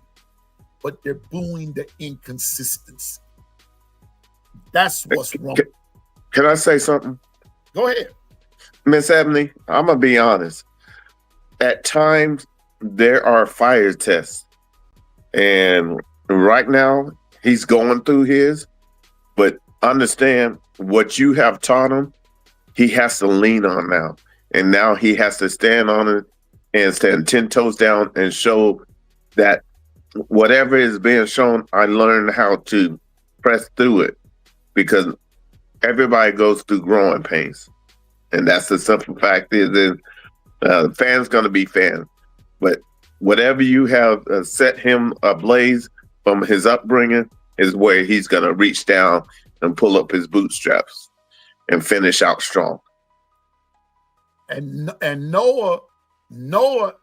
but they're booing the inconsistency. That's what's wrong. Can I say something? Go ahead. Miss Ebony, I'm going to be honest. At times, there are fire tests. And right now, he's going through his. But understand what you have taught him, he has to lean on now. And now he has to stand on it and stand 10 toes down and show that whatever is being shown, I learned how to press through it. Because everybody goes through growing pains. And that's the simple fact is that fans going to be fans. But whatever you have set him ablaze from his upbringing is where he's going to reach down and pull up his bootstraps and finish out strong. And Noah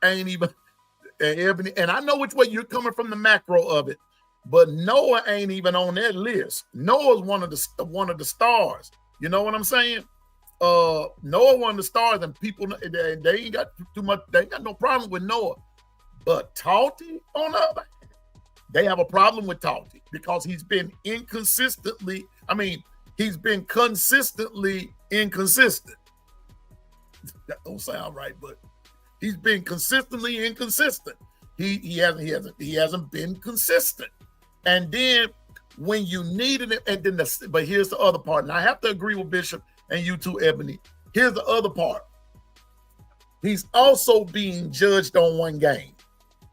ain't even, and I know which way you're coming from the macro of it, but Noah ain't even on that list. Noah's one of the stars. You know what I'm saying? Noah one of the stars, and people they ain't got too much. They ain't got no problem with Noah, but Talty on the other hand, they have a problem with Talty because he's been inconsistently. I mean, he's been consistently inconsistent. That don't sound right, but he's been consistently inconsistent. He hasn't been consistent. And then when you needed it, and then but here's the other part. And I have to agree with Bishop and you too, Ebony. Here's the other part. He's also being judged on one game,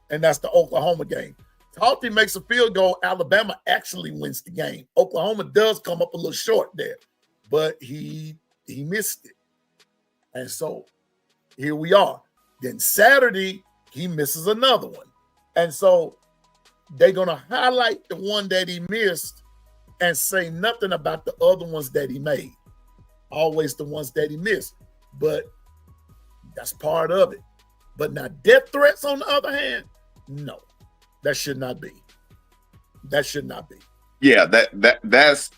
and that's the Oklahoma game. Talty makes a field goal. Alabama actually wins the game. Oklahoma does come up a little short there, but he missed it. And so here we are. Then Saturday, he misses another one. And so they're going to highlight the one that he missed and say nothing about the other ones that he made. Always the ones that he missed. But that's part of it. But now death threats, on the other hand, no. That should not be. That should not be. Yeah, that's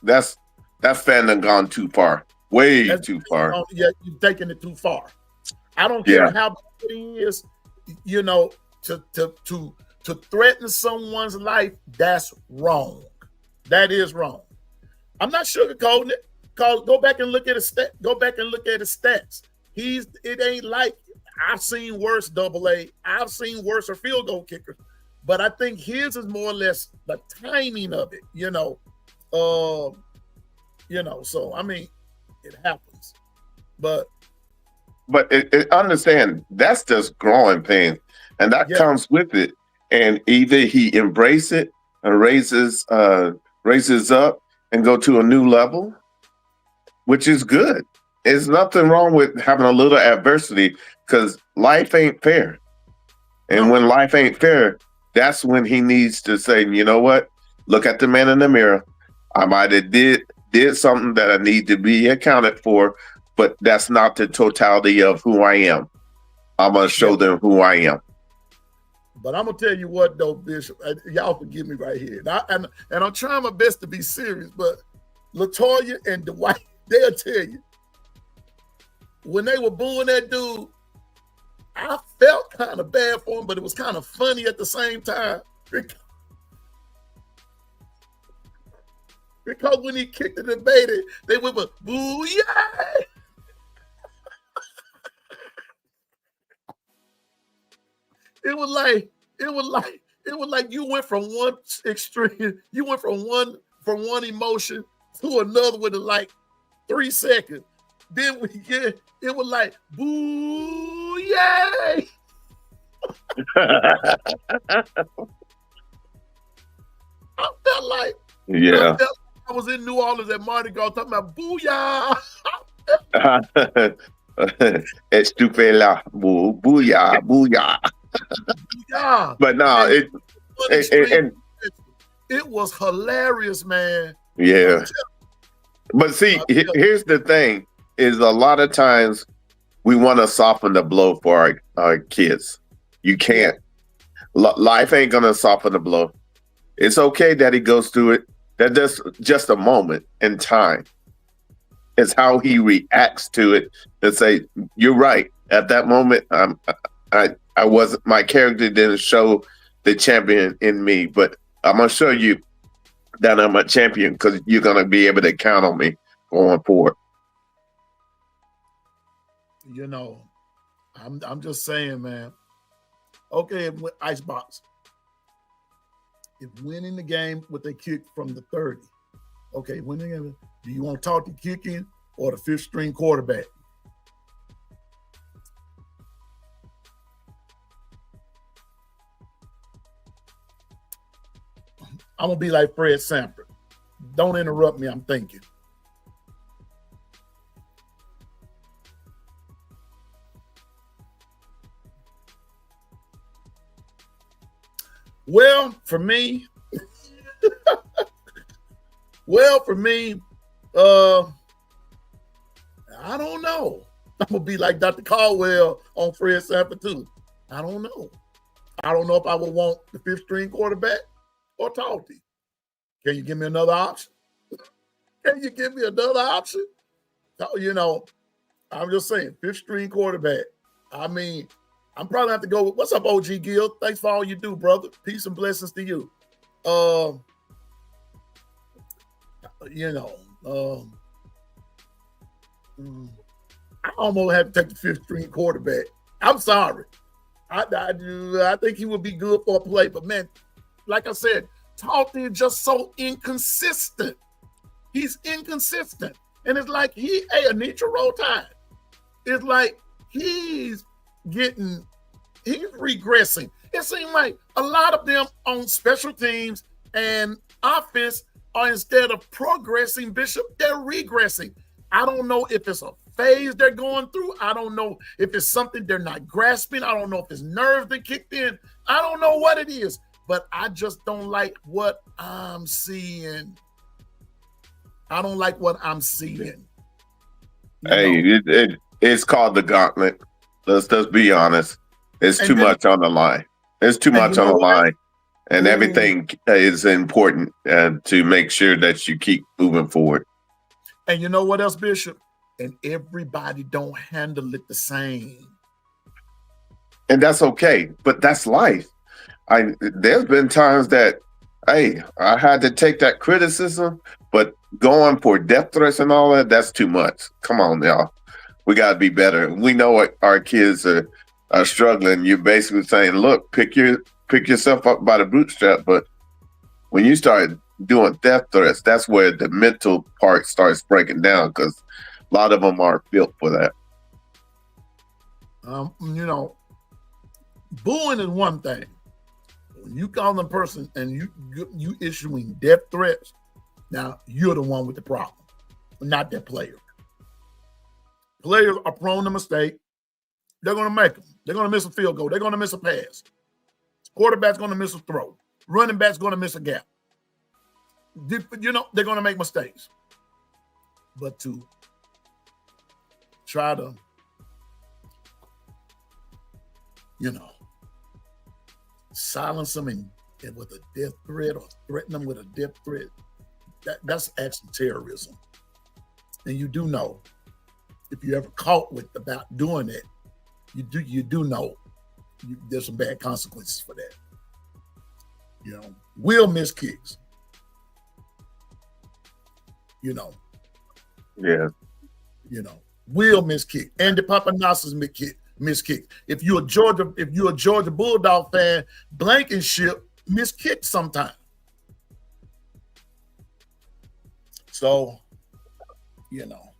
fandom gone too far. Way too far. Yeah, you've taken it too far. I don't care how bad it is, you know, to threaten someone's life, that's wrong. That is wrong. I'm not sugarcoating it. Go back and look at his stats. It ain't like I've seen worse AA. I've seen worse field goal kickers. But I think his is more or less the timing of it, you know. So I mean, it happens. But understand that's just growing pains, and that comes with it. And either he embrace it and raises up and go to a new level, which is good. There's nothing wrong with having a little adversity because life ain't fair. And when life ain't fair, that's when he needs to say, you know what? Look at the man in the mirror. I might have did something that I need to be accounted for, but that's not the totality of who I am. I'm going to show them who I am. But I'm going to tell you what, though, Bishop, y'all forgive me right here. And I'm trying my best to be serious, but LaToya and Dwight, they'll tell you, when they were booing that dude, I felt kind of bad for him, but it was kind of funny at the same time. Because when he kicked the debate, they went with boo, yay! It it was like you went from one extreme, you went from one emotion to another within like 3 seconds. Then we get it was like boo yay. I felt like I was in New Orleans at Mardi Gras talking about booyah. Estupela, booyah, booyah. Yeah. But no, it was hilarious, man. Yeah. But see, here's the thing: is a lot of times we want to soften the blow for our kids. You can't. Life ain't gonna soften the blow. It's okay that he goes through it. That's just a moment in time. It's how he reacts to it and say, "You're right." At that moment, I wasn't. My character didn't show the champion in me, but I'm gonna show you that I'm a champion because you're gonna be able to count on me going forward. You know, I'm just saying, man. Okay, Icebox. If winning the game with a kick from the 30, okay, winning the game, do you want to talk to kicking or the fifth string quarterback? I'm gonna be like Fred Sanford. Don't interrupt me, I'm thinking. Well, for me, I don't know. I'm gonna be like Dr. Caldwell on Fred Sanford too. I don't know. I don't know if I would want the fifth string quarterback or Talty. Can you give me another option? Can you give me another option? You know, I'm just saying, fifth string quarterback. I mean, I'm probably gonna have to go with, what's up, OG Gil? Thanks for all you do, brother. Peace and blessings to you. I almost had to take the fifth string quarterback. I'm sorry. I think he would be good for a play, but man, like I said, Talty is just so inconsistent. He's inconsistent. And it's like Anitra Roll Tide. It's like he's regressing. It seems like a lot of them on special teams and offense are, instead of progressing, Bishop, they're regressing. I don't know if it's a phase they're going through. I don't know if it's something they're not grasping. I don't know if it's nerves that kicked in. I don't know what it is, but I just don't like what I'm seeing. I don't like what I'm seeing. It's called the gauntlet. Let's just be honest. It's too much on the line. There's too much on the line. And everything is important to make sure that you keep moving forward. And you know what else, Bishop? And everybody don't handle it the same. And that's okay. But that's life. There's been times that, I had to take that criticism, but going for death threats and all that's too much. Come on, y'all. We got to be better. We know what our kids are struggling. You're basically saying, look, pick yourself up by the bootstrap. But when you start doing death threats, that's where the mental part starts breaking down, because a lot of them aren't built for that. Booing is one thing. When you call them person and you issuing death threats, now you're the one with the problem, not that player. Players are prone to mistake. They're going to make them. They're going to miss a field goal. They're going to miss a pass. Quarterback's going to miss a throw. Running back's going to miss a gap. They're going to make mistakes. But to try to, silence them and with a death threat or threaten them with a death threat, that's actually terrorism. And you do know, if you ever caught about doing that, you do know there's some bad consequences for that. Will miss kicks. Yeah. Will miss kick. Andy Papanassa's miss kick. If you're a Georgia Bulldog fan, Blankenship miss kicks sometimes. So, you know,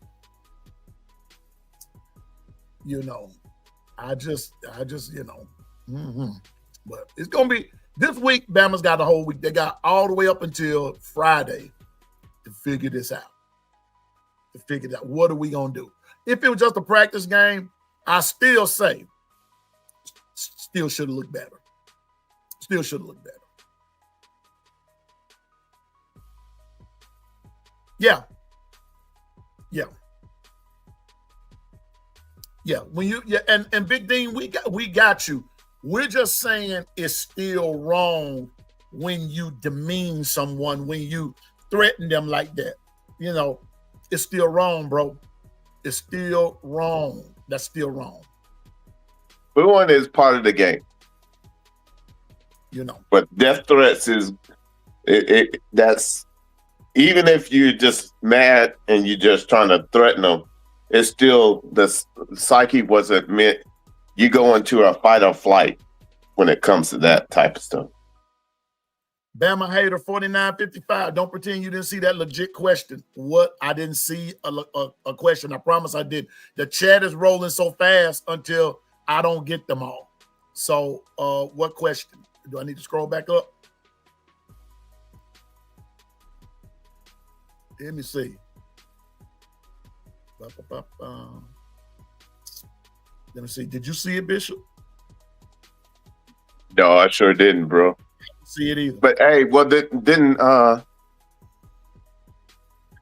I just, But it's gonna be this week. Bama's got the whole week. They got all the way up until Friday to figure this out. What are we gonna do? If it was just a practice game, I still say, still should have looked better. Still should have looked better. Yeah. When and Big Dean, we got you. We're just saying it's still wrong when you demean someone, when you threaten them like that. You know, it's still wrong, bro. It's still wrong. That's still wrong. Booing is part of the game. You know. But death threats is that's even if you're just mad and you're just trying to threaten them, it's still the psyche wasn't meant. You go into a fight or flight when it comes to that type of stuff. Bama hater 4955. Don't pretend you didn't see that legit question. What? I didn't see a question. I promise I did. The chat is rolling so fast until I don't get them all. So, what question? Do I need to scroll back up? Let me see. Let me see. Did you see it, Bishop? No, I sure didn't, bro. See it either. But hey, well, didn't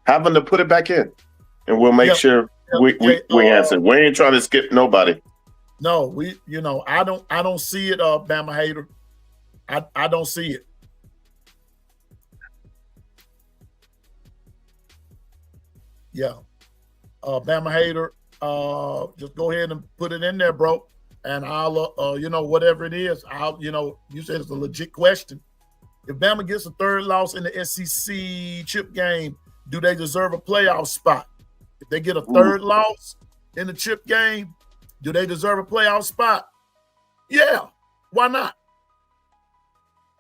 having to put it back in, and we'll make sure we answer. We ain't trying to skip nobody. No, I don't see it, Bama hater. I don't see it. Yeah. Bama hater, just go ahead and put it in there, bro. And I'll, whatever it is, you said it's a legit question. If Bama gets a third loss in the SEC chip game, do they deserve a playoff spot? If they get a third loss in the chip game, do they deserve a playoff spot? Yeah, why not?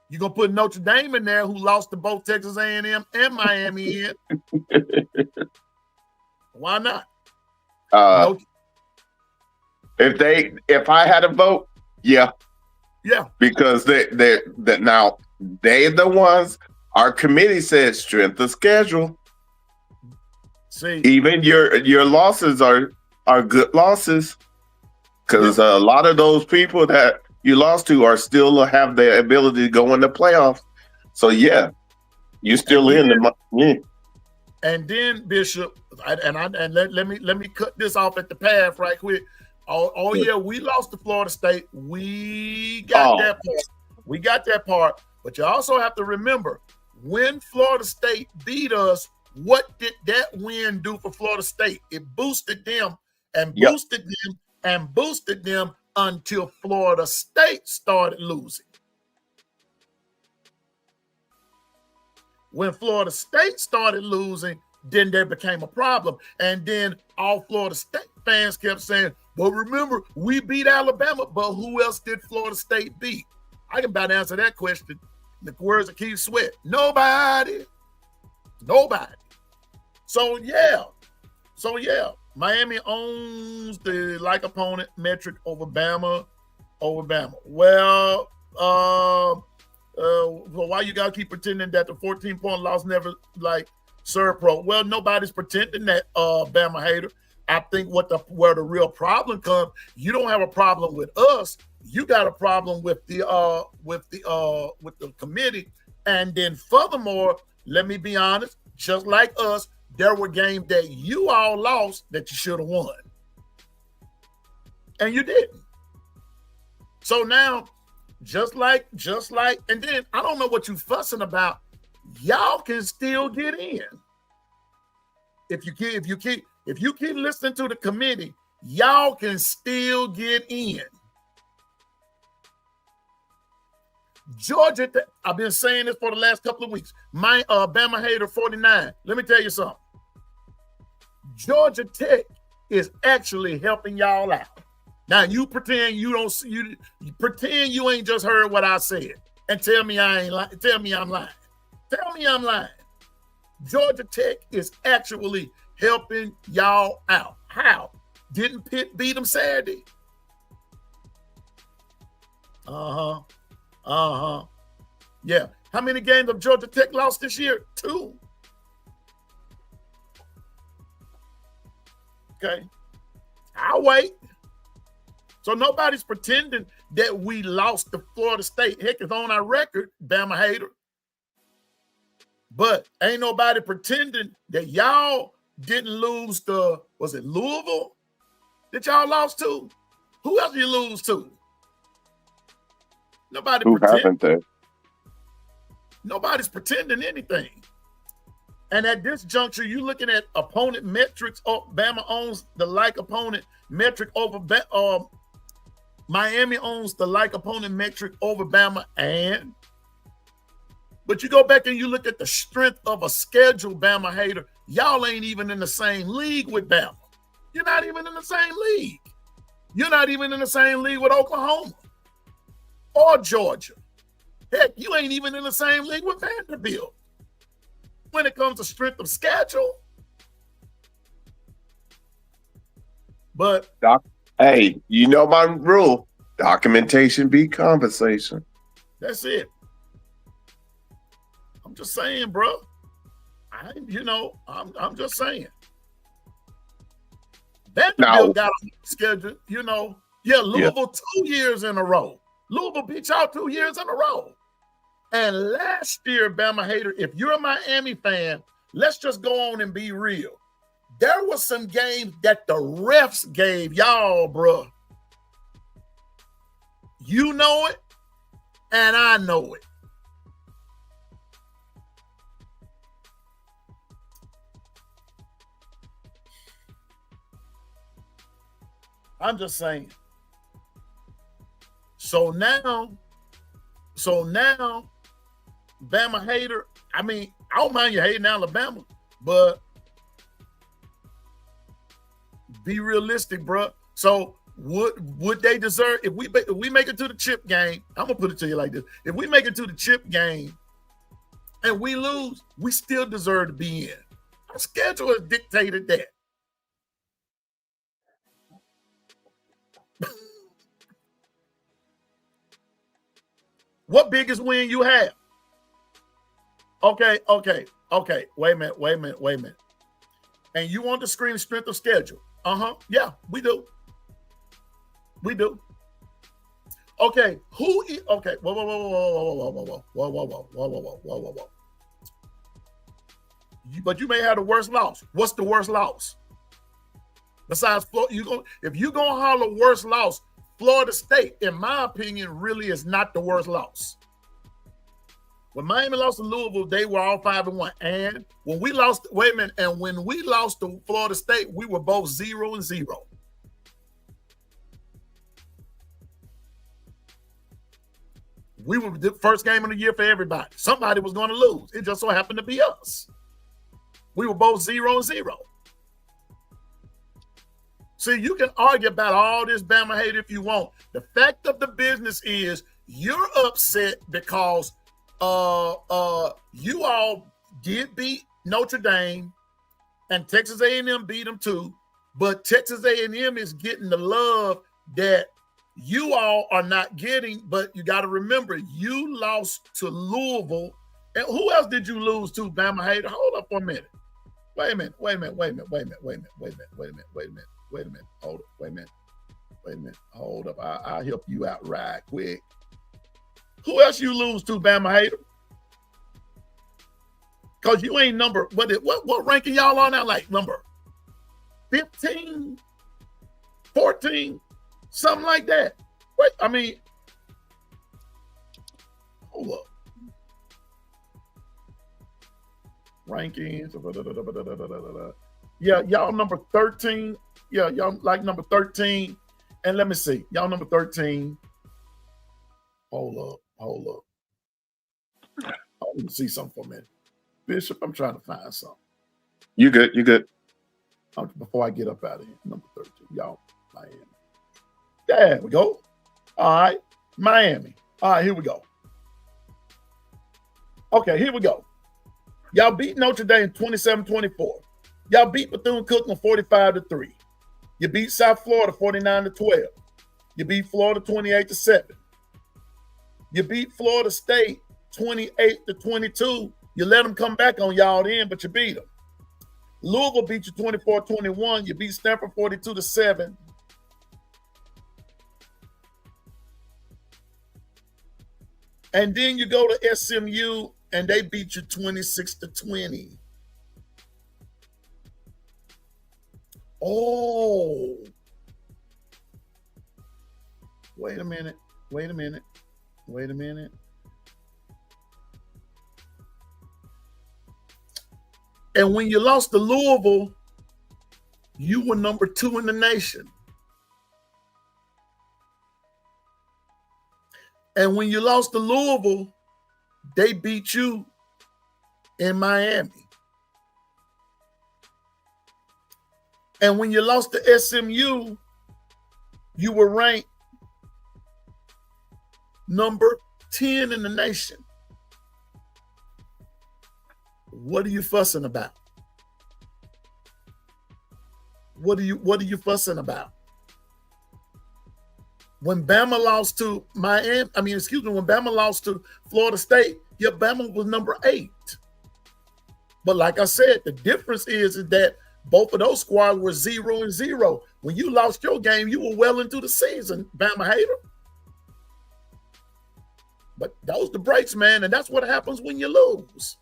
You're going to put Notre Dame in there, who lost to both Texas A&M and Miami in. Why not? If I had a vote, yeah. Because they're the ones. Our committee said strength of schedule. See, even your losses are good losses, because a lot of those people that you lost to are still have the ability to go in the playoffs. So yeah, you're still in the And then Bishop, and let me cut this off at the path right quick. Yeah, we lost to Florida State. We got that part. We got that part. But you also have to remember, when Florida State beat us, what did that win do for Florida State? It boosted them and boosted them and boosted them until Florida State started losing. When Florida State started losing, then there became a problem. And then all Florida State fans kept saying, but remember, we beat Alabama, but who else did Florida State beat? I can about answer that question in the words of Keith Sweat. Nobody. So yeah, Miami owns the like opponent metric over Bama. Well, why you gotta keep pretending that the 14-point loss never served pro? Well, nobody's pretending that, Bama hater. I think where the real problem comes, you don't have a problem with us. You got a problem with the committee. And then furthermore, let me be honest, just like us, there were games that you all lost that you should have won. And you didn't. So now, just like, and then I don't know what you fussing about. Y'all can still get in. If you keep listening to the committee, y'all can still get in. Georgia, I've been saying this for the last couple of weeks. My Bama hater 49. Let me tell you something. Georgia Tech is actually helping y'all out. Now you pretend you don't. You pretend you ain't just heard what I said. and tell me I ain't lying. Tell me I'm lying. Tell me I'm lying. Georgia Tech is actually helping y'all out. How? Didn't Pitt beat them Saturday? Yeah. How many games have Georgia Tech lost this year? 2. Okay. I'll wait. So nobody's pretending that we lost to Florida State. Heck, it's on our record, Bama hater. But ain't nobody pretending that y'all didn't lose to, was it Louisville that y'all lost to? Who else you lose to? Nobody Who happened there? Nobody's pretending anything. And at this juncture, you're looking at opponent metrics. Oh, Bama owns the like opponent metric over Miami owns the like opponent metric over Bama. But you go back and you look at the strength of a schedule, Bama hater. Y'all ain't even in the same league with Bama. You're not even in the same league. You're not even in the same league with Oklahoma or Georgia. Heck, you ain't even in the same league with Vanderbilt when it comes to strength of schedule. But hey, you know my rule: documentation beat conversation. That's it. I'm just saying, bro. I'm just saying. Vanderbilt got a schedule. Louisville 2 years in a row. Louisville beat y'all 2 years in a row. And last year, Bama hater, if you're a Miami fan, let's just go on and be real. There was some games that the refs gave y'all, bro. You know it, and I know it. I'm just saying. So now, Bama hater, I mean, I don't mind you hating Alabama, but be realistic, bro. So would they deserve, if we make it to the chip game, I'm gonna put it to you like this. If we make it to the chip game and we lose, we still deserve to be in. Our schedule has dictated that. What biggest win you have? Okay. Wait a minute. And you want to scream strength of schedule? Yeah, we do. Okay, okay? Whoa. But you may have the worst loss. What's the worst loss? Besides, if you gonna holler worst loss, Florida State, in my opinion, really is not the worst loss. When Miami lost to Louisville, they were all 5-1. And when we lost, when we lost to Florida State, we were both 0-0. We were the first game of the year for everybody. Somebody was going to lose. It just so happened to be us. We were both 0-0. See, you can argue about all this Bama hate if you want. The fact of the business is you're upset because you all did beat Notre Dame and Texas A&M beat them too, but Texas A&M is getting the love that you all are not getting. But you got to remember, you lost to Louisville. And who else did you lose to, Bama hater? Hold up for a minute. Wait a minute. Hold up. Hold up. I'll help you out right quick. Who else you lose to, Bama hater? Because you ain't number, what ranking y'all on now? Like number 15, 14, something like that. Wait, I mean, hold up. Rankings. Yeah, y'all number 13. Yeah, y'all like number 13. And let me see. Y'all number 13. Hold up. I want to see something for a minute. Bishop, I'm trying to find something. You good. Before I get up out of here. Number 13. Y'all, Miami. There we go. All right. Miami. All right, here we go. Okay, here we go. Y'all beat Notre Dame 27-24. Y'all beat Bethune-Cookman 45-3. You beat South Florida 49-12. You beat Florida 28-7. You beat Florida State 28-22. You let them come back on y'all then, but you beat them. Louisville beat you 24-21. You beat Stanford 42-7. And then you go to SMU and they beat you 26-20. Oh. Wait a minute. And when you lost to Louisville, you were number 2 in the nation. And when you lost to Louisville, they beat you in Miami. And when you lost to SMU, you were ranked number 10 in the nation. What are you fussing about? What are you fussing about? When Bama lost to when Bama lost to Florida State, yeah, Bama was number 8. But like I said, the difference is that both of those squads were 0-0. When you lost your game, you were well into the season, Bama hater. But those the breaks, man, and that's what happens when you lose.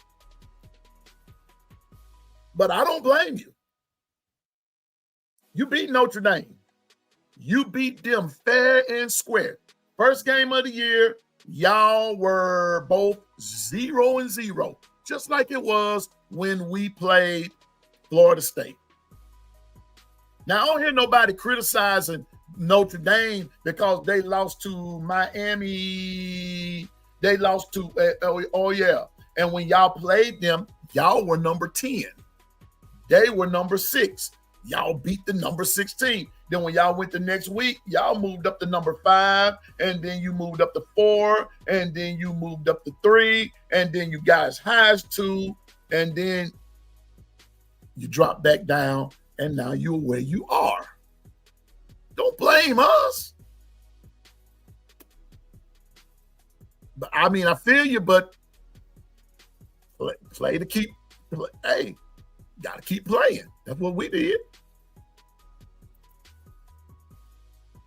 But I don't blame you. You beat Notre Dame. You beat them fair and square. First game of the year, y'all were both 0-0, just like it was when we played Florida State. Now, I don't hear nobody criticizing Notre Dame because they lost to Miami. They lost to, yeah. And when y'all played them, y'all were number 10. They were number 6. Y'all beat the number 16. Then when y'all went the next week, y'all moved up to number 5, and then you moved up to 4, and then you moved up to 3, and then you guys highs 2, and then you drop back down, and now you're where you are. Don't blame us. But I mean, I feel you, but play to keep. Hey, got to keep playing. That's what we did.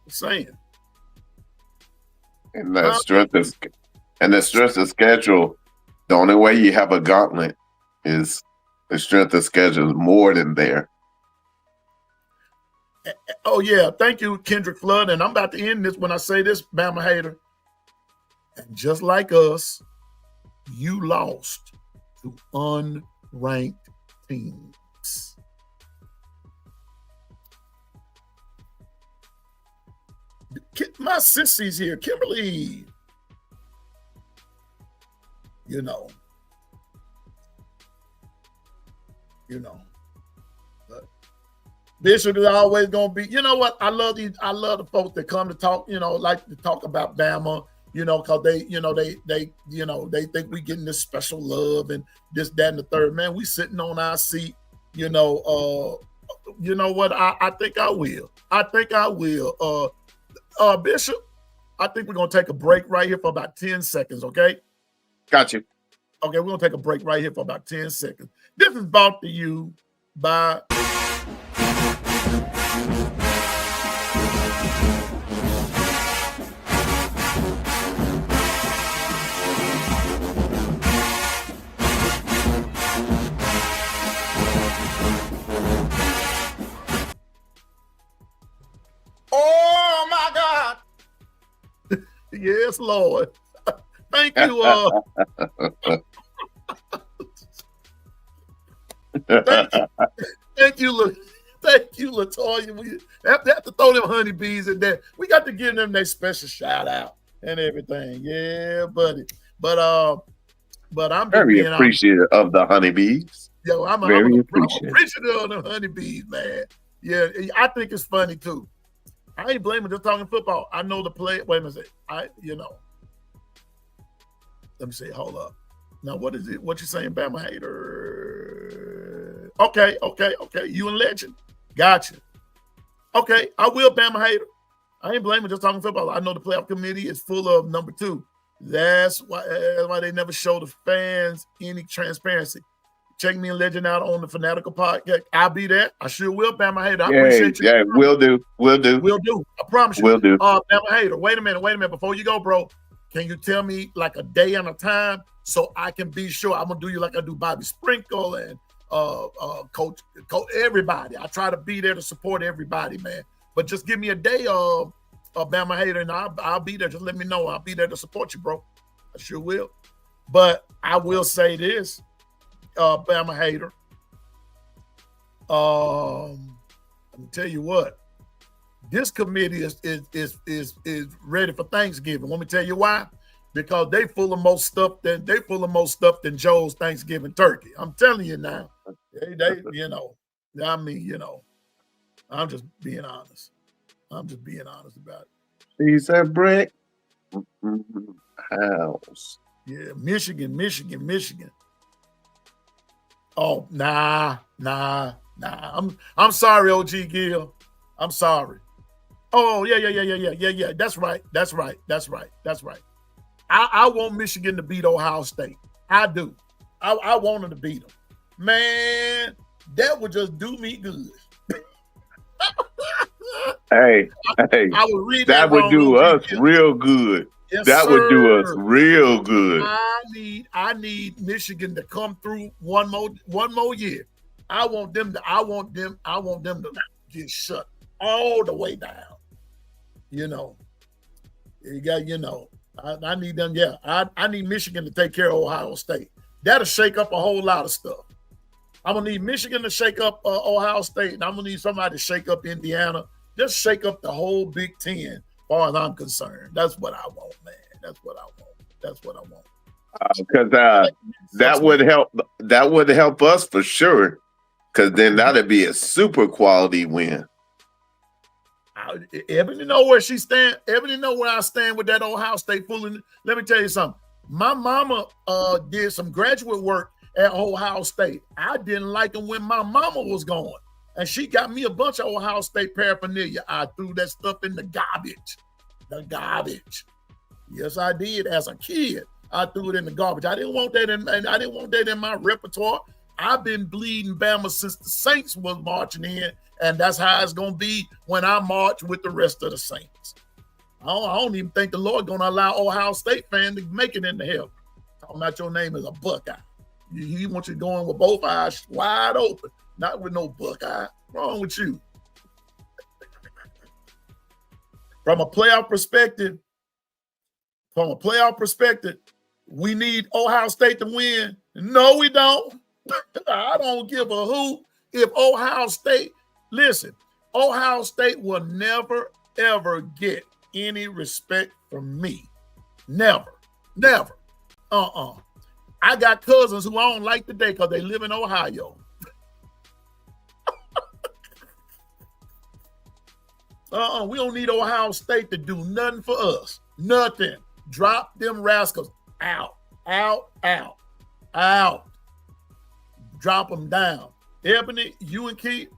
Saying. And the strength of schedule. The only way you have a gauntlet is the strength of schedule is more than there. Oh yeah, thank you, Kendrick Flood. And I'm about to end this when I say this, Bama hater. And just like us, you lost to unranked teams. My sissy's here, Kimberly. You know. But Bishop is always gonna be. You know what? I love the folks that come to talk. Like to talk about Bama. Because they think we getting this special love and this, that, and the third. Man, we sitting on our seat. You know what? I think I will. Bishop, I think we're going to take a break right here for about 10 seconds, okay? Got you. Okay, we're going to take a break right here for about 10 seconds. This is brought to you by... Oh my God! Yes, Lord. Thank you. Thank you, Latoya. We have to throw them honeybees in there. We got to give them their special shout out and everything. Yeah, buddy. But I'm very appreciative of the honeybees. Yo, I'm appreciative of the honeybees, man. Yeah, I think it's funny too. I ain't blaming just talking football. I know the play. Wait a minute. Let me see. Hold up. Now, what is it? What you saying, Bama hater? Okay. You and Legend. Gotcha. Okay, I will Bama hater. I ain't blaming just talking football. I know the playoff committee is full of number 2. That's why they never show the fans any transparency. Check me and Legend out on the Fanatical podcast. I'll be there. I sure will, Bama hater. I appreciate you. Yeah, will do. Will do. I promise you. Will do. Bama hater. Wait a minute. Before you go, bro, can you tell me like a day and a time so I can be sure? I'm gonna do you like I do Bobby Sprinkle and coach everybody. I try to be there to support everybody, man. But just give me a day of Bama hater, and I'll be there. Just let me know. I'll be there to support you, bro. I sure will. But I will say this, Bama hater. Let me tell you what. This committee is ready for Thanksgiving. Let me tell you why. Because they full of more stuff than Joe's Thanksgiving turkey. I'm telling you now. They I mean, I'm just being honest. I'm just being honest about it. He's a brick house. Yeah, Michigan. Oh, nah. I'm sorry, OG Gill. I'm sorry. Oh, yeah. That's right. I want Michigan to beat Ohio State. I do. I want them to beat them. Man, that would just do me good. Hey, I would read that would do us real good. Yes, that sir. would do us real good. I need Michigan to come through one more year. I want them to get shut all the way down. You got, I need them. Yeah, I need Michigan to take care of Ohio State. That'll shake up a whole lot of stuff. I'm gonna need Michigan to shake up Ohio State, and I'm gonna need somebody to shake up Indiana. Just shake up the whole Big Ten, as far as I'm concerned. That's what I want, man. That's what I want. Because that would help. That would help us for sure. Because then that'd be a super quality win. Ebony know where she stand. Ebony know where I stand with that Ohio State fooling. Let me tell you something. My mama did some graduate work at Ohio State. I didn't like them when my mama was going. And she got me a bunch of Ohio State paraphernalia. I threw that stuff in the garbage. Yes, I did. As a kid, I threw it in the garbage. I didn't want that in my repertoire. I've been bleeding Bama since the Saints was marching in, and that's how it's gonna be when I march with the rest of the Saints. I don't even think the Lord gonna allow Ohio State fans to make it into heaven. Talking about your name is a Buckeye. He wants you going with both eyes wide open, not with no Buckeye. What's wrong with you? From a playoff perspective, we need Ohio State to win. No, we don't. I don't give a hoot if Ohio State, listen, Ohio State will never, ever get any respect from me. Never. I got cousins who I don't like today because they live in Ohio. We don't need Ohio State to do nothing for us. Nothing. Drop them rascals out. Drop them down. Ebony, you and Keith,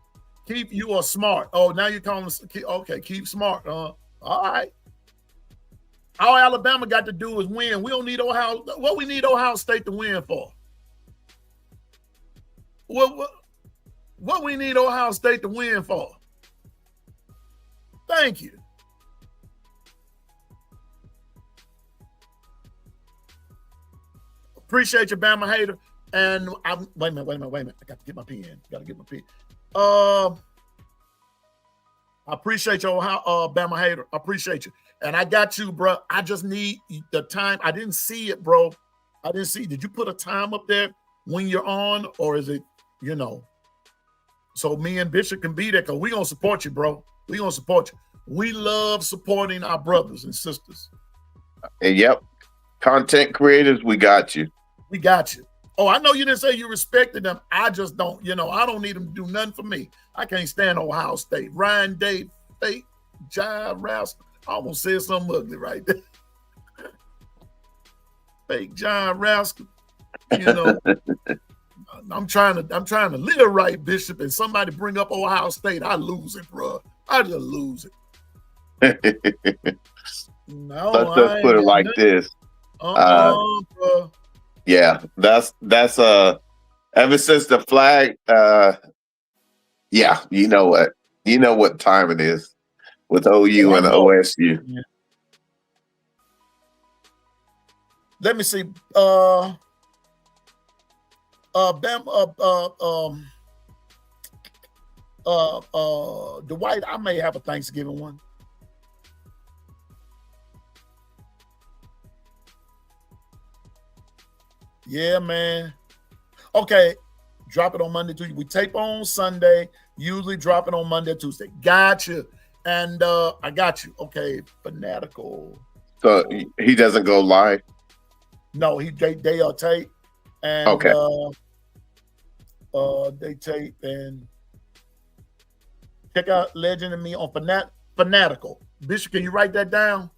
you are smart. Oh, now you're calling us. Okay, Keith smart. All right. All Alabama got to do is win. We don't need Ohio. What we need Ohio State to win for? What we need Ohio State to win for? Thank you. Appreciate you, Bama hater. And wait a minute. I got to get my pen. I appreciate you, Bama hater. I appreciate you. And I got you, bro. I just need the time. I didn't see it, bro. Did you put a time up there when you're on? Or is it, so me and Bishop can be there because we're going to support you, bro. We're going to support you. We love supporting our brothers and sisters. And yep. Content creators, we got you. We got you. Oh, I know you didn't say you respected them. I just don't, I don't need them to do nothing for me. I can't stand Ohio State. Ryan Day, fake, jive, rascal. I almost said something ugly right there. Fake John Rascal. You know, I'm trying to live right, Bishop, and somebody bring up Ohio State, I lose it, bro. I just lose it. No, Let's just put it like this. Bro. Yeah, that's ever since the flag, yeah, you know what time it is with OU and OSU. Yeah. Let me see. Dwight, I may have a Thanksgiving one. Yeah, man. Okay, drop it on Monday, Tuesday. We tape on Sunday. Usually drop it on Monday, Tuesday. Gotcha. And I got you. Okay, fanatical. So he doesn't go live? No, they are tape. And okay. They tape and check out Legend and Me on fanatical. Bishop, can you write that down?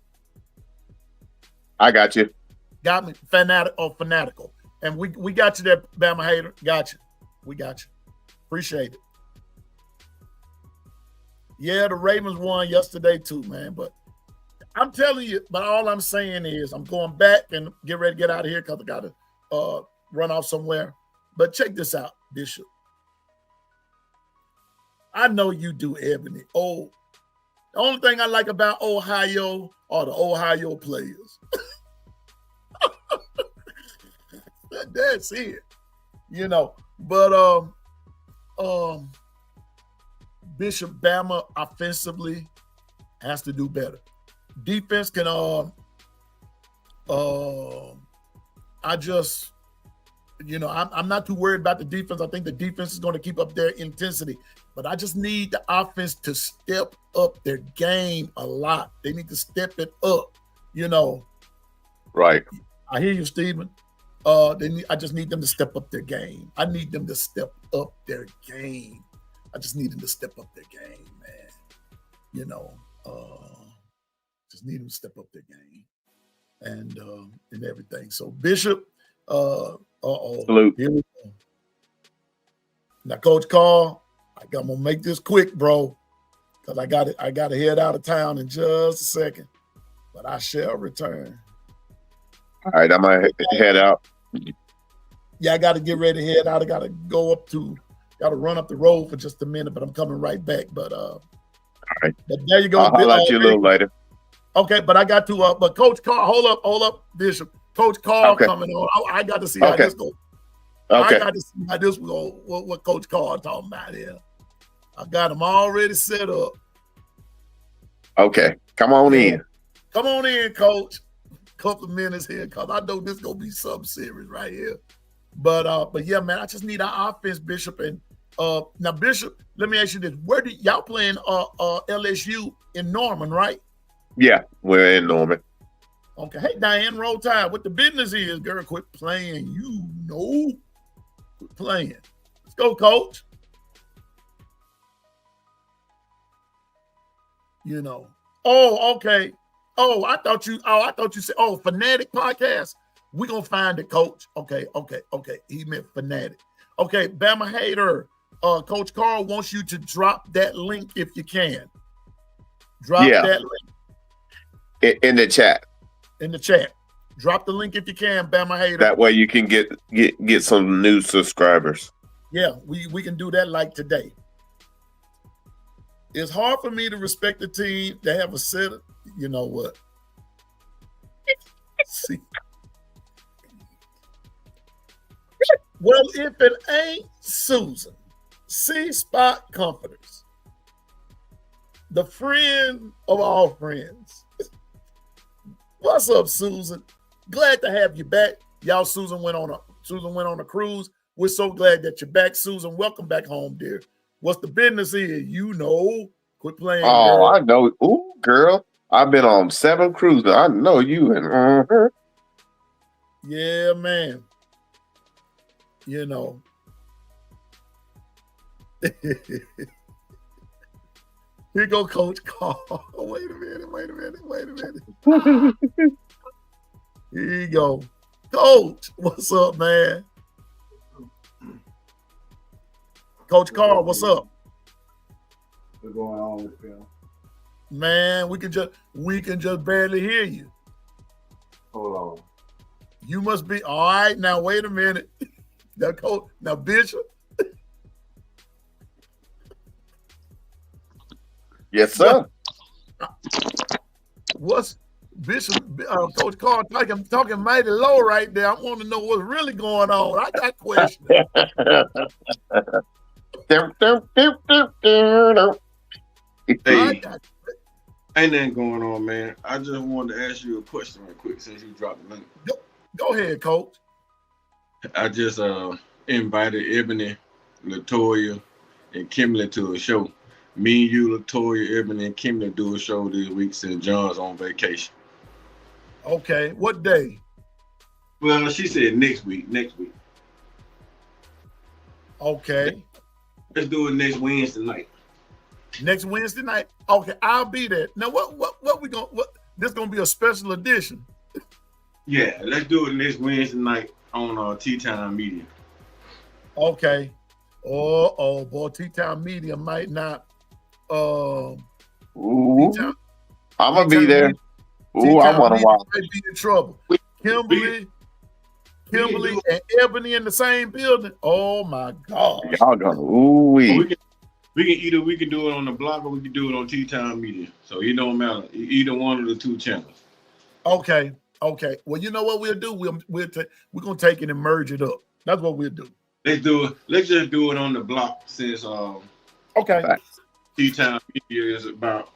I got you. Got me. Fanatical. And we got you there, Bama Hater. Got you. We got you. Appreciate it. Yeah, the Ravens won yesterday too, man. But I'm telling you, but all I'm saying is I'm going back and get ready to get out of here because I got to run off somewhere. But check this out, Bishop. I know you do, Ebony. Oh, the only thing I like about Ohio are the Ohio players. That's it. You know, but Bishop, Bama offensively has to do better. Defense can I just, you know, I'm not too worried about the defense. I think the defense is going to keep up their intensity, but I just need the offense to step up their game a lot. They need to step it up, you know. Right. I hear you, Stephen. I just need them to step up their game. I need them to step up their game. I just need them to step up their game, man. You know, just need them to step up their game and everything. So Bishop, salute. Here we go. Now, Coach Carl, I'm gonna make this quick, bro, because I got to head out of town in just a second, but I shall return. All right, I'm gonna head out. Yeah, I got to get ready to head out. I got to run up the road for just a minute, but I'm coming right back. But all right. But there you go. I'll holler at you a little later. Okay, but I got to but Coach Carl, hold up, Bishop. Coach Carl coming on. I got to see how this goes. Okay. I got to see how this will go, what Coach Carl talking about here. I got him already set up. Okay. Come on in. Come on in, Coach. Couple of minutes here, because I know this gonna be something serious right here. But yeah, man, I just need our offense, Bishop. And now, Bishop, let me ask you this: where do y'all playing LSU in Norman, right? Yeah, we're in Norman. Okay. Hey, Diane, roll tide. What the business is, girl? Quit playing. You know, quit playing. Let's go, Coach. You know. Oh, okay. Oh, I thought you said, Fanatic Podcast. We're going to find it, Coach. Okay. He meant Fanatic. Okay, Bama Hater. Coach Carl wants you to drop that link if you can. Drop that link. In the chat. In the chat. Drop the link if you can, Bama Hater. That way you can get some new subscribers. Yeah, we can do that like today. It's hard for me to respect the team that have a set of, you know what? See. Well, if it ain't Susan, C-Spot Comforters, the friend of all friends. What's up, Susan? Glad to have you back. Y'all, Susan went on a cruise. We're so glad that you're back, Susan. Welcome back home, dear. What's the business is? You know. Quit playing. Oh, girl. I know. Ooh, girl. I've been on 7 cruises. I know you. And Yeah, man. You know. Here go Coach Carl. Wait a minute. Here you go. Coach, what's up, man? Coach Carl, what's up? What's going on with Phil? Man, we can just barely hear you. Hold on. You must be all right. Now wait a minute. Now, Coach, now Bishop. Yes, sir. What's Bishop? Coach Carl talking mighty low right there. I want to know what's really going on. I got questions. Hey, ain't nothing going on, man. I just wanted to ask you a question real quick since you dropped the link. Go ahead, Coach. I just invited Ebony, Latoya, and Kimberly to a show. Me, you, Latoya, Ebony, and Kimberly do a show this week since John's on vacation. Okay, what day? Well, she said next week. Okay. Let's do it next Wednesday night. Next Wednesday night. Okay, I'll be there. Now, what we gonna? This gonna be a special edition. Yeah, let's do it next Wednesday night on Tea Time Media. Okay. Oh boy, Tea Time Media might not. Ooh, T-Town- I'm gonna be T-Town there. Media- Ooh, I T-Town want to Media watch. might be in trouble. Kimberly and Ebony in the same building. Oh my God. Y'all gonna ooh wee. We can do it on the block or we can do it on Tea Time Media. So it don't matter. Either one of the two channels. Okay. Well, you know what we'll do? We're gonna take it and merge it up. That's what we'll do. Let's do it. Let's just do it on the block since Okay. Tea Time Media is about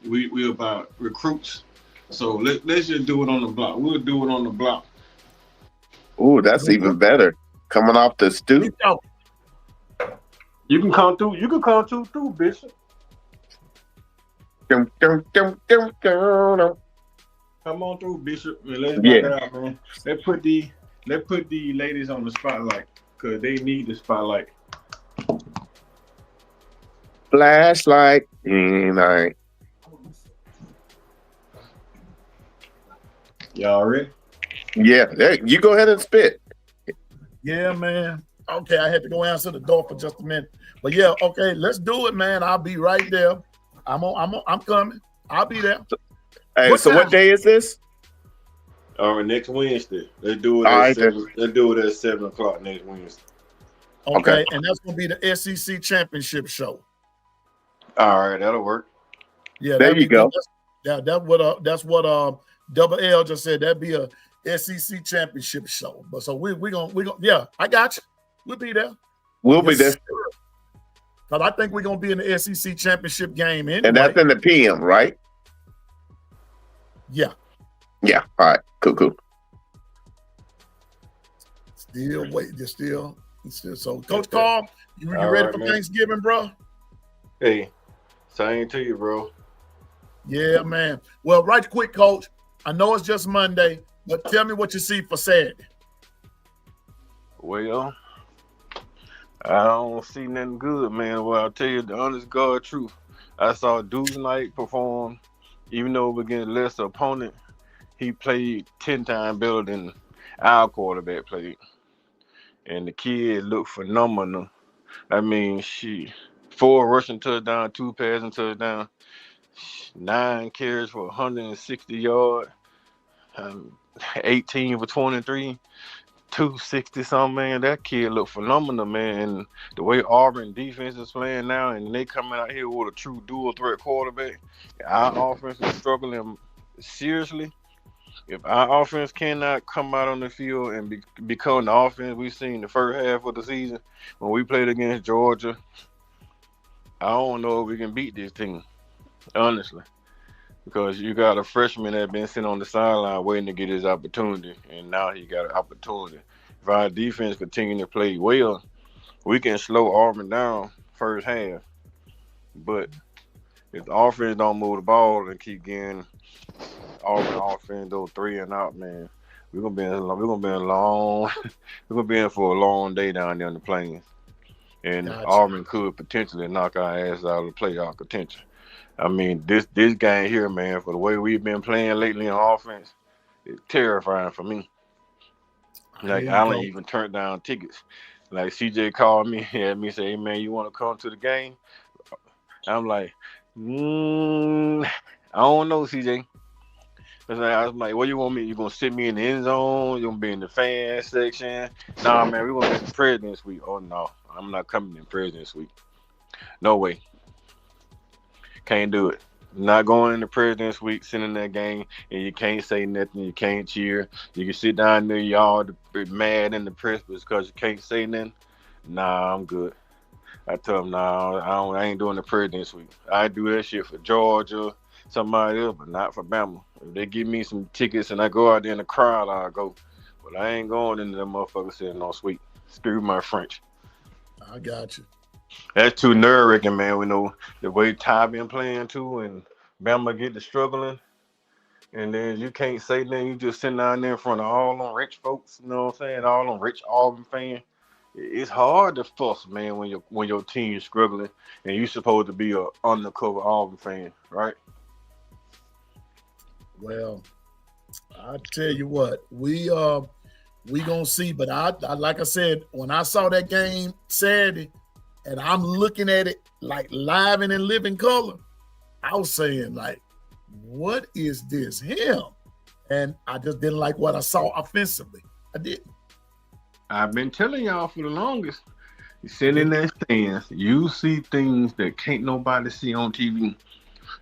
we about recruits. So let's just do it on the block. We'll do it on the block. Ooh, that's even better. Coming off the stoop. You can come through. You can come through, Bishop. Dum, dum, dum, dum, dum, dum. Come on through, Bishop. And let's knock Yeah. it out, man. Let's put the ladies on the spotlight because they need the spotlight. Flashlight. Night. Y'all ready? Yeah, there, you go ahead and spit. Yeah, man. Okay, I had to go answer the door for just a minute. But yeah, okay, let's do it, man. I'll be right there. I'm coming. I'll be there. Hey, What so time? what day is this? All right, next Wednesday. Let's do it All at right, 7. Let's do it at 7:00 next Wednesday. Okay, and that's gonna be the SEC championship show. All right, that'll work. Yeah, There you go. That's what Double L just said. That'd be a SEC championship show. But so we gonna yeah, I got you. We'll be there. We'll be there. Because I think we're gonna be in the SEC championship game anyway. And that's in the PM, right? Yeah. Yeah. All right. Cool. Still waiting. Still. So, Coach Carl, you All ready right, for man. Thanksgiving, bro? Hey, same to you, bro. Yeah, man. Well, right quick, Coach. I know it's just Monday, but tell me what you see for Saturday. Well, I don't see nothing good, man. Well, I'll tell you the honest God truth. I saw Duke Knight perform, even though we're against a lesser opponent. He played 10 times better than our quarterback played. And the kid looked phenomenal. I mean, 4 rushing touchdowns, 2 passing touchdowns, 9 carries for 160 yards, 18 for 23. 260 something, man. That kid looked phenomenal, man. And the way Auburn defense is playing now, and they coming out here with a true dual threat quarterback, our offense is struggling seriously. If our offense cannot come out on the field and become the offense we've seen the first half of the season when we played against Georgia, I don't know if we can beat this team, honestly. Because you got a freshman that been sitting on the sideline waiting to get his opportunity, and now he got an opportunity. If our defense continue to play well, we can slow Auburn down first half. But if the offense don't move the ball and keep getting Auburn offense those 3 and out, man, we're gonna be in for a long day down there in the plains. And Gotcha. Auburn could potentially knock our ass out of the playoff contention. I mean, this game here, man, for the way we've been playing lately on offense, it's terrifying for me. Like There you Allen go. even turned down tickets. Like CJ called me, had me say, "Hey man, you want to come to the game?" I'm like, I don't know, CJ. I was like, what you want me? You gonna sit me in the end zone? You gonna be in the fan section? Nah, man, we gonna get the President's Suite. Oh no, I'm not coming in President's Suite. No way, can't do it. Not going in the President's Suite, sitting in that game, and you can't say nothing. You can't cheer. You can sit down there, y'all be mad in the press because you can't say nothing. Nah, I'm good. I tell them, nah, I ain't doing the President's Suite. I do that shit for Georgia, somebody else, but not for Bama. If they give me some tickets and I go out there in the crowd, I'll go. But I ain't going into that motherfucker sitting on suite. Screw my French. I got you. That's too nerve-wracking, man. We know the way Ty been playing too, and Bama get to struggling, and then you can't say nothing. You just sitting down there in front of all them rich folks. You know what I'm saying? All them rich Auburn fans. It's hard to fuss, man, when your team is struggling and you supposed to be a undercover Auburn fan, right? Well, I tell you what, we gonna see. But I like I said, when I saw that game Saturday, and I'm looking at it like live and in living color, I was saying like, what is this him? And I just didn't like what I saw offensively. I didn't. I've been telling y'all for the longest. You sitting in that stands, you see things that can't nobody see on TV.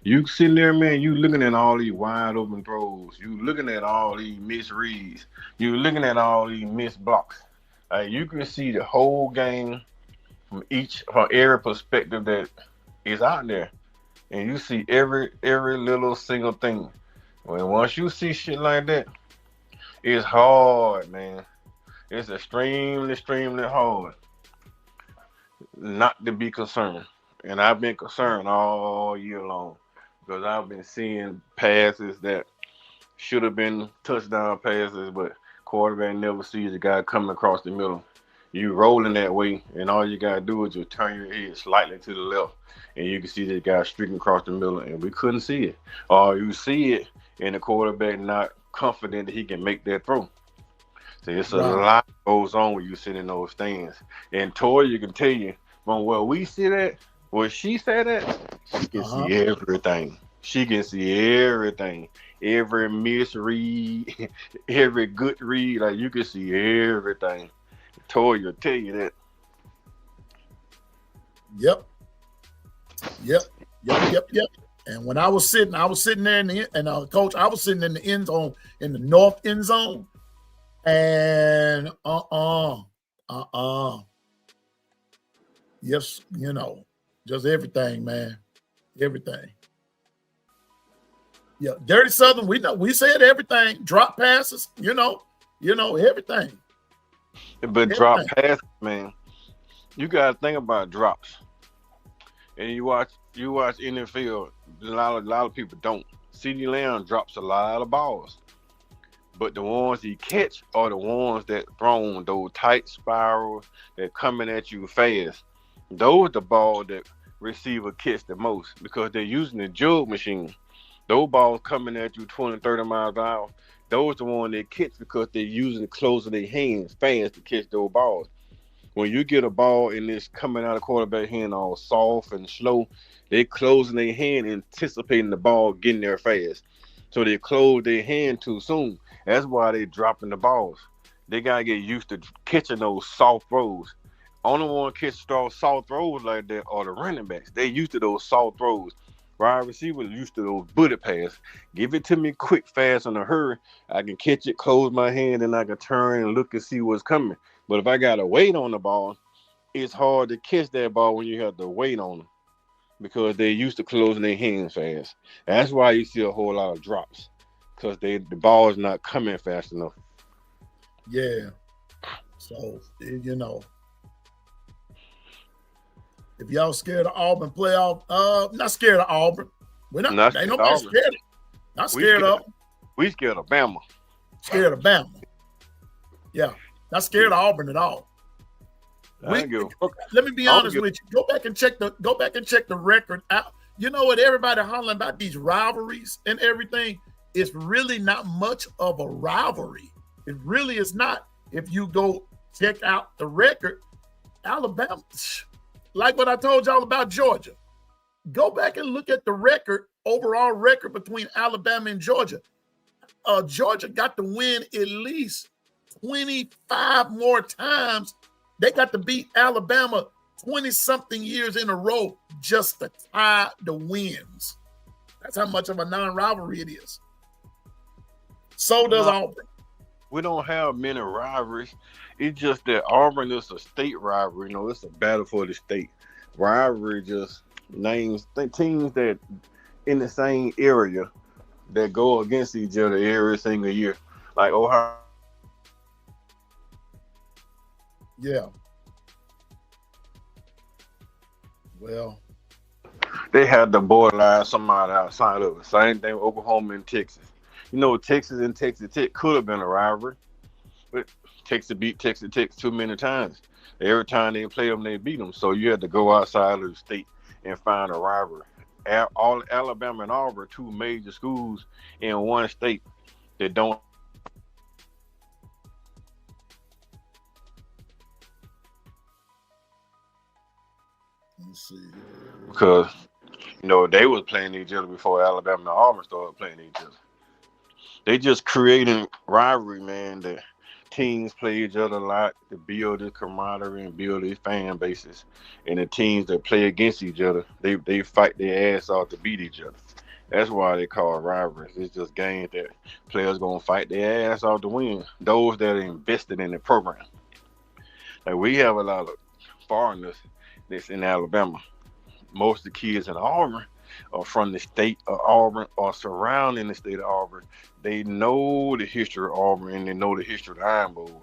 You sitting there, man, you looking at all these wide open throws. You looking at all these misreads. You looking at all these missed blocks. You can see the whole game from every perspective that is out there. And you see every little single thing. When once you see shit like that, it's hard, man. It's extremely, extremely hard not to be concerned. And I've been concerned all year long because I've been seeing passes that should have been touchdown passes, but quarterback never sees the guy coming across the middle. You rolling that way, and all you got to do is just turn your head slightly to the left, and you can see this guy streaking across the middle, and we couldn't see it. Or you see it, and the quarterback not confident that he can make that throw. So it's a lot that goes on when you sit in those stands. And Toya can tell you, from where we sit at, where she sat at, she can see everything. She can see everything. Every misread, every good read, like you can see everything. Toya will tell you that. Yep. And when I was sitting there in the coach, I was sitting in the end zone, in the north end zone. And yes, just everything, man. Everything. Yeah, Dirty Southern, we said everything. Drop passes, everything. But drop passes, man. You gotta think about drops. And you watch NFL, a lot of people don't. CeeDee Lamb drops a lot of balls. But the ones he catch are the ones that thrown those tight spirals that coming at you fast. Those the ball that receiver catch the most because they're using the jug machine. Those balls coming at you 20, 30 miles an hour. Those the one they catch because they're using closing their hands fast to catch those balls. When you get a ball and it's coming out of quarterback hand all soft and slow, they closing their hand anticipating the ball getting there fast. So they close their hand too soon. That's why they dropping the balls. They gotta get used to catching those soft throws. Only one catch soft throws like that are the running backs. They used to those soft throws. Wide receivers used to those bullet passes. Give it to me quick, fast, in a hurry. I can catch it, close my hand, and I can turn and look and see what's coming. But if I gotta wait on the ball, it's hard to catch that ball when you have to wait on them because they used to closing their hands fast. That's why you see a whole lot of drops because the ball is not coming fast enough. Yeah. So, if y'all scared of Auburn playoff, not scared of Auburn. We're not. Ain't nobody scared. Not scared of them. We scared of Bama. Scared of Bama. Yeah. Not scared of Auburn at all. Let me be honest with you. Go back and check the record out. You know what? Everybody hollering about these rivalries and everything. It's really not much of a rivalry. It really is not. if you go check out the record, Alabama, like what I told y'all about Georgia, go back and look at the record, overall record between Alabama and Georgia. Georgia got to win at least 25 more times. They got to beat Alabama 20-something years in a row just to tie the wins. That's how much of a non-rivalry it is. So does Auburn. We don't have many rivalries. It's just that Auburn is a state rivalry. You know, it's a battle for the state. Rivalry just names teams that in the same area that go against each other every single year. Like Ohio. Yeah. Well, they had the borderline somebody outside of it. Same thing with Oklahoma and Texas. You know, Texas and Texas Tech could have been a rivalry, but Texas beat Texas Tech too many times. Every time they play them, they beat them. So you had to go outside of the state and find a rivalry. All Alabama and Auburn, two major schools in one state that don't. Let's see. Because, you know, they was playing each other before Alabama and Auburn started playing each other. They just creating rivalry, man. The teams play each other a lot to build this camaraderie and build these fan bases. And the teams that play against each other, they fight their ass off to beat each other. That's why they call it rivalries. It's just games that players gonna fight their ass off to win. Those that are invested in the program. Like we have a lot of foreigners that's in Alabama. Most of the kids in Auburn are from the state of Auburn or surrounding the state of Auburn. They know the history of Auburn and they know the history of the Iron Bowl.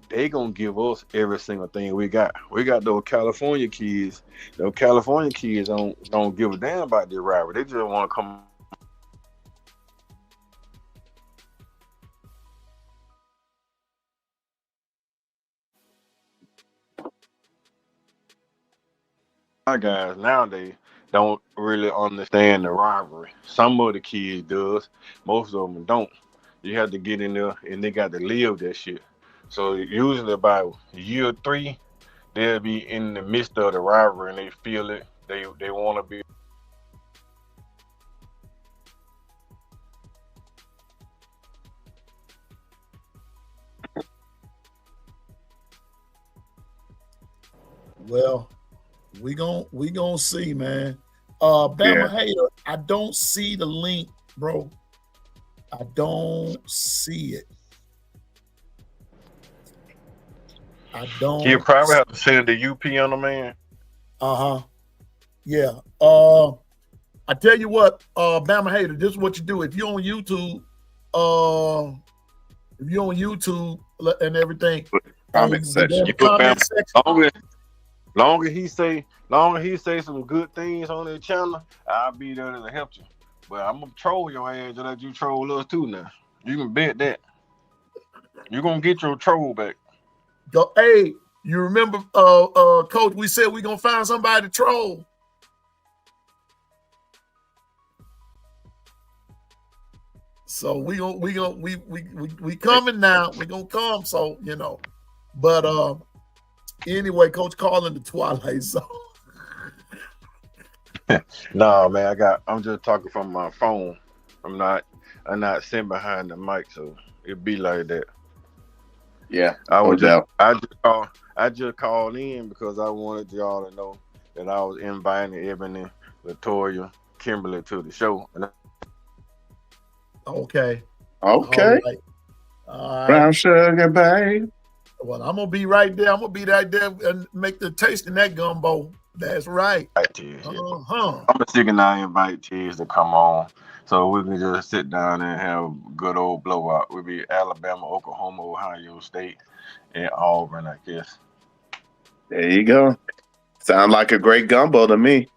They gonna give us every single thing we got. We got those California kids. Those California kids don't give a damn about their rivalry. They just want to come. Our guys nowadays don't really understand the rivalry. Some of the kids does, most of them don't. You have to get in there and they got to live that shit. So usually about year 3, they'll be in the midst of the rivalry and they feel it. They want to be. Well, we gonna see, man. Bama Hater, I don't see the link, bro. I don't see it. I don't. You probably have to send the UP on the man. Yeah. I tell you what, Bama Hater, this is what you do. If you're on YouTube, and everything, comment section. You put Bama section. Long as he say some good things on their channel, I'll be there to help you. But I'm gonna troll your ass to let you troll us too now. You can bet that. You're gonna get your troll back. Go, hey, you remember, Coach? We said we gonna find somebody to troll. So we coming now. We gonna come. So you know, but anyway, Coach calling the Twilight Zone. Nah, man, I'm just talking from my phone. I'm not sitting behind the mic, so it be like that. Yeah, I just called in because I wanted y'all to know that I was inviting Ebony, Latoya, Kimberly to the show. Okay. All right. Brown sugar, babe. Well, I'm gonna be right there. I'm gonna be right there and make the taste in that gumbo. That's right. I'm a chicken. I invite Tiz to come on, so we can just sit down and have a good old blowout. We'll be Alabama, Oklahoma, Ohio State, and Auburn, I guess. There you go. Sound like a great gumbo to me.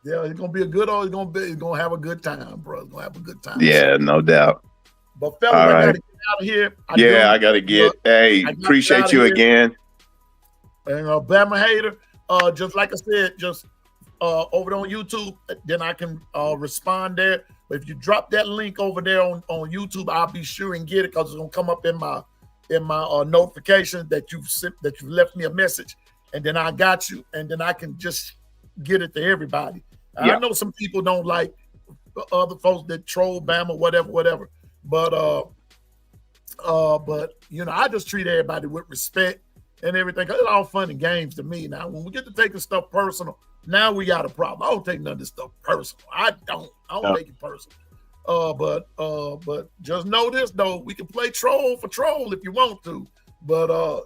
Yeah, it's gonna be a good old. It's gonna have a good time, bro. It's gonna have a good time. Yeah, no doubt. But fellas, I gotta get out of here. I gotta get. Hey, appreciate you again. And Bama Hater, just like I said, just over on YouTube, then I can respond there. But if you drop that link over there on YouTube, I'll be sure and get it because it's gonna come up in my notification that you've left me a message, and then I got you, and then I can just get it to everybody. Yeah. I know some people don't like other folks that troll Bama, whatever. But I just treat everybody with respect and everything. It's all fun and games to me. Now, when we get to taking stuff personal, now we got a problem. I don't take none of this stuff personal. I don't take it personal. But just know this though, we can play troll for troll if you want to. But I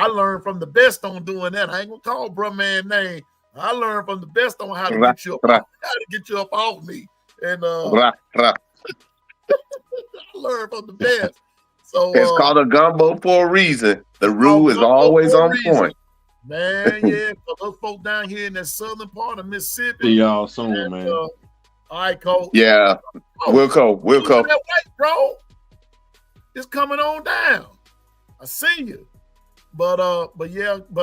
learned from the best on doing that. I ain't gonna call bruh man name. I learned from the best on how to get you up off me. And I learned from the best. So it's called a gumbo for a reason. The rule is always on point. Man, yeah, for those folks down here in that southern part of Mississippi. See y'all soon, man. All right, Cole. Yeah, we'll go. That way, bro. It's coming on down. I see you. But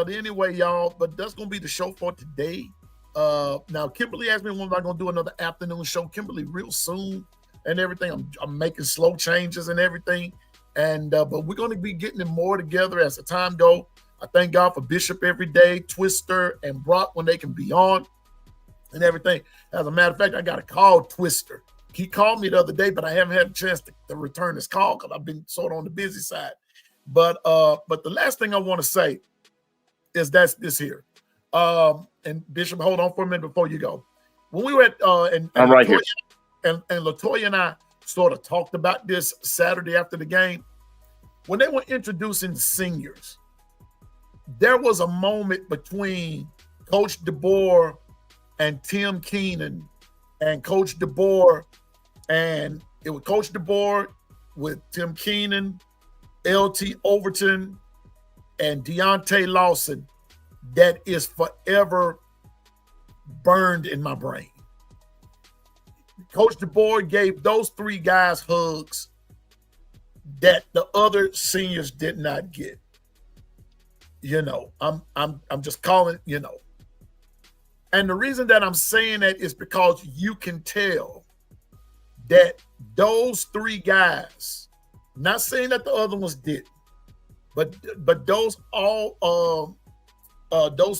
anyway, y'all. But that's gonna be the show for today. Now Kimberly asked me when am I gonna do another afternoon show. Kimberly, real soon and everything. I'm making slow changes and everything. And but we're gonna be getting more together as the time goes. I thank God for Bishop every day, Twister, and Brock when they can be on and everything. As a matter of fact, I got to call Twister. He called me the other day, but I haven't had a chance to return his call because I've been sort of on the busy side. But the last thing I want to say is that's this here. And Bishop, hold on for a minute before you go. When we were at I'm right here. And Latoya and I sort of talked about this Saturday after the game. When they were introducing seniors, there was a moment between Coach DeBoer and Tim Keenan and Coach DeBoer, and it was Coach DeBoer with Tim Keenan, LT Overton, and Deontay Lawson that is forever burned in my brain. Coach DeBoer gave those three guys hugs that the other seniors did not get. I'm just calling, And the reason that I'm saying that is because you can tell that those three guys, not saying that the other ones didn't, but those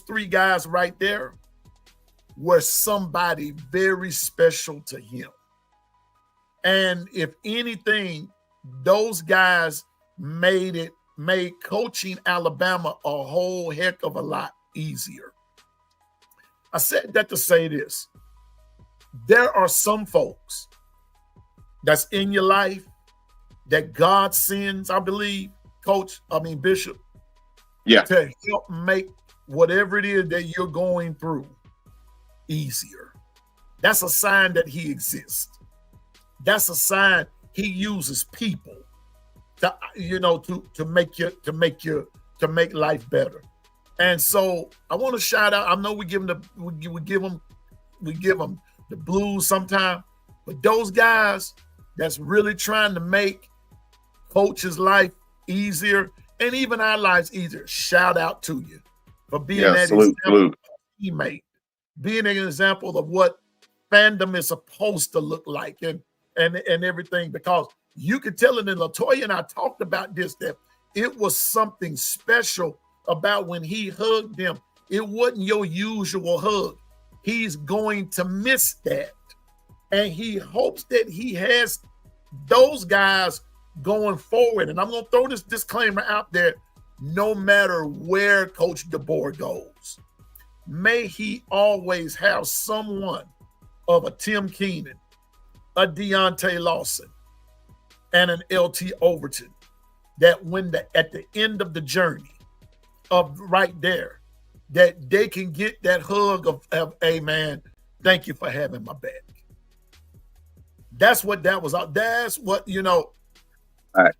three guys right there were somebody very special to him. And if anything, those guys made coaching Alabama a whole heck of a lot easier. I said that to say this. There are some folks that's in your life that God sends, I believe, Bishop, to help make whatever it is that you're going through easier. That's a sign that he exists. That's a sign he uses people to make life better. And so I want to shout out. I know we give them the blues sometime, but those guys that's really trying to make coach's life easier and even our lives easier. Shout out to you for being salute. Teammate, being an example of what fandom is supposed to look like and everything, because you could tell it, and Latoya and I talked about this, that it was something special about when he hugged them. It wasn't your usual hug. He's going to miss that. And he hopes that he has those guys going forward. And I'm going to throw this disclaimer out there. No matter where Coach DeBoer goes, may he always have someone of a Tim Keenan, a Deontay Lawson, and an LT Overton that at the end of the journey of right there, that they can get that hug of hey man, thank you for having my back. That's what that was. That's what, right.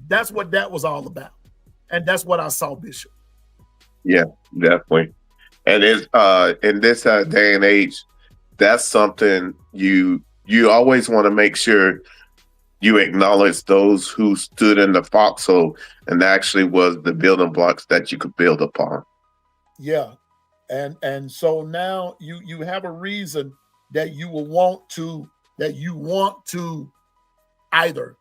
That's what that was all about. And that's what I saw, Bishop. Yeah, definitely. And it's in this day and age, that's something you always want to make sure you acknowledge those who stood in the foxhole and actually was the building blocks that you could build upon. Yeah. And so now you have a reason that you want to either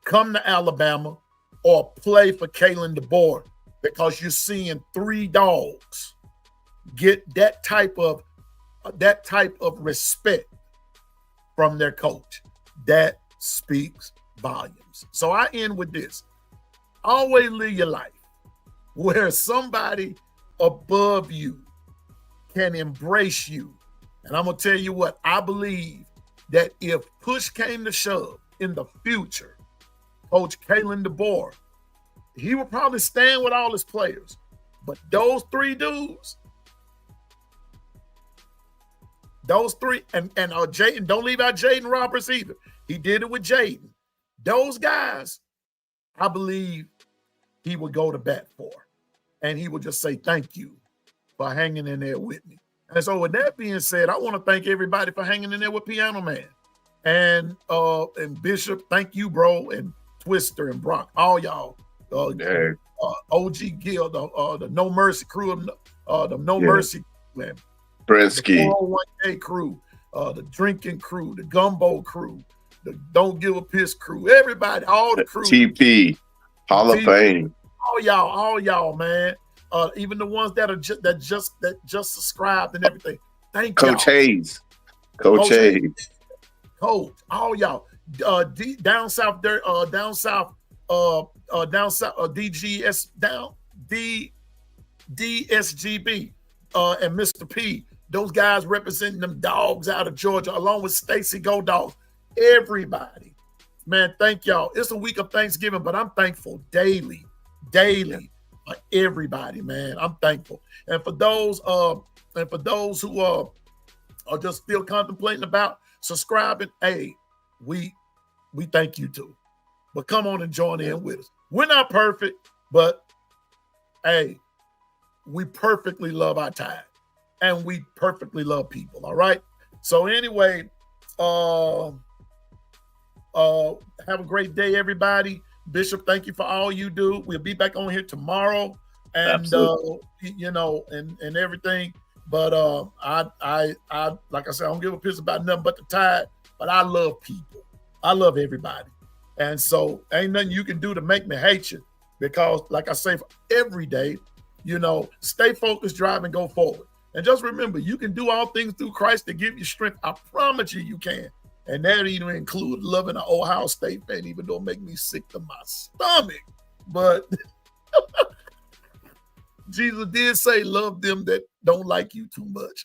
come to Alabama or play for Kalen DeBoer, because you're seeing 3 dogs get that type of respect from their coach. That speaks volumes. So I end with this. Always live your life where somebody above you can embrace you. And I'm going to tell you what, I believe that if push came to shove in the future, Coach Kalen DeBoer, he would probably stand with all his players. But those 3 dudes, those 3, and Jaden, don't leave out Jaden Roberts either. He did it with Jaden. Those guys, I believe he would go to bat for. And he would just say, thank you for hanging in there with me. And so with that being said, I want to thank everybody for hanging in there with Piano Man. And Bishop, thank you, bro, and Twister and Brock, all y'all. OG Gill, the No Mercy crew, the No Mercy, man. Brensky. The 401k crew, the drinking crew, the gumbo crew, the Don't Give a Piss crew, everybody, all the crew. TP, Hall of Fame. All y'all, man. Even the ones that just subscribed and everything. Thank Coach y'all. Hayes. Coach Hayes. Coach, all y'all. Down south, DSGB, and Mr. P. Those guys representing them dogs out of Georgia, along with Stacy Go Dogs. Everybody, man, thank y'all. It's a week of Thanksgiving, but I'm thankful daily for everybody, man. I'm thankful. And for those who are just still contemplating about subscribing, hey, we thank you too. But come on and join in with us. We're not perfect, but hey, we perfectly love our time. And we perfectly love people, all right? So anyway, have a great day, everybody. Bishop, thank you for all you do. We'll be back on here tomorrow, and and everything. But I like I said, I don't give a piss about nothing but the Tide. But I love people. I love everybody, and so ain't nothing you can do to make me hate you. Because, like I say, for every day, stay focused, drive, and go forward. And just remember, you can do all things through Christ to give you strength. I promise you can. And that even includes loving an Ohio State fan, even though it make me sick to my stomach. But Jesus did say, love them that don't like you too much.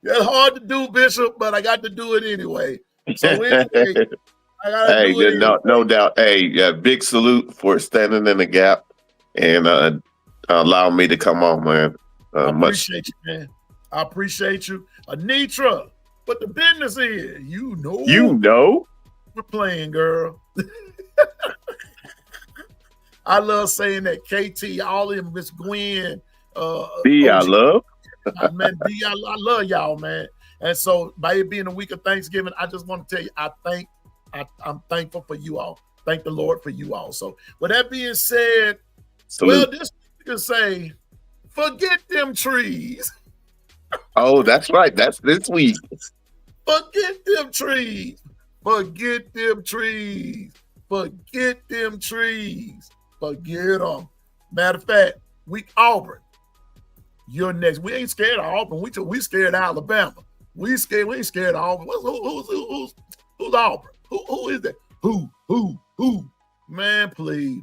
That's hard to do, Bishop, but I got to do it anyway. So anyway, I got to do it anyway. No doubt. Hey, big salute for standing in the gap and allowing me to come on, man. I appreciate you, man. I appreciate you. Anitra, but the business is, you know. We're playing, girl. I love saying that. KT, all of them, Miss Gwen. B, I love. Man, B, I love y'all, man. And so by it being a week of Thanksgiving, I just want to tell you, I'm thankful for you all. Thank the Lord for you all. So with that being said, salute. Well, this can say, forget them trees. Oh, that's right. That's this week. Forget them trees. Forget them trees. Forget them trees. Forget them. Matter of fact, Auburn. You're next. We ain't scared of Auburn. We scared of Alabama. We ain't scared of Auburn. Who's Auburn? Who is that? Who? Man, please.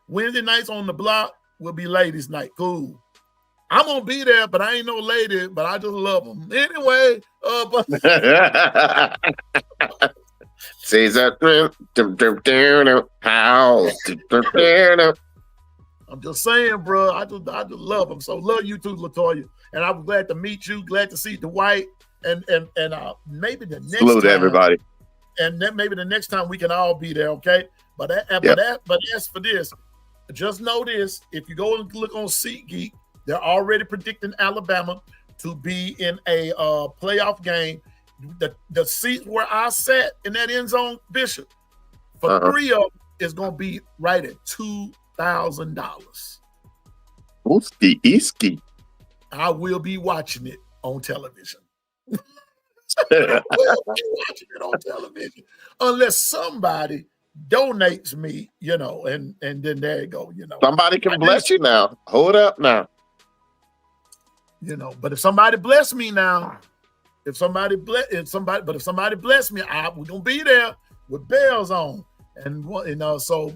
Wednesday nights on the block will be ladies' night. Cool. I'm gonna be there, but I ain't no lady, but I just love them. Anyway, Caesar. I'm just saying, bro. I just love them. So love you too, LaToya. And I'm glad to meet you. Glad to see Dwight. And maybe the next salute time, everybody. And then maybe the next time we can all be there, okay? But as for this, just know this: if you go and look on SeatGeek, they're already predicting Alabama to be in a playoff game. The seats where I sat in that end zone, Bishop, for 3 of them is going to be right at $2,000. Ooski. I will be watching it on television. Well, we're watching it on television unless somebody donates me, and then there you go, Somebody can bless you now. Hold up now. But if somebody bless me now, if somebody bless me, we're gonna be there with bells on. And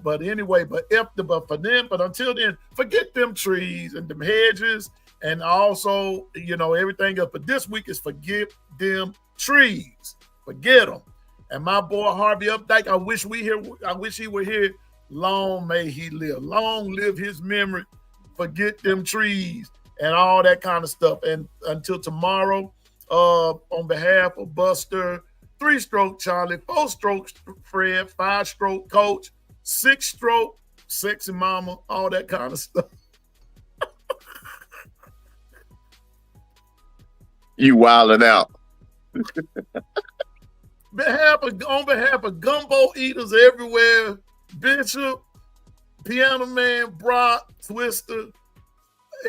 but anyway, but until then, forget them trees and them hedges and also, everything else. But this week is forget them trees. Forget them. And my boy Harvey Updike, I wish he were here. Long may he live. Long live his memory. Forget them trees and all that kind of stuff. And until tomorrow, on behalf of Buster, 3-stroke Charlie, 4-stroke Fred, 5-stroke Coach, 6-stroke Sexy Mama, all that kind of stuff. You wilding out. On behalf of gumbo eaters everywhere, Bishop, Piano Man, Brock, Twister,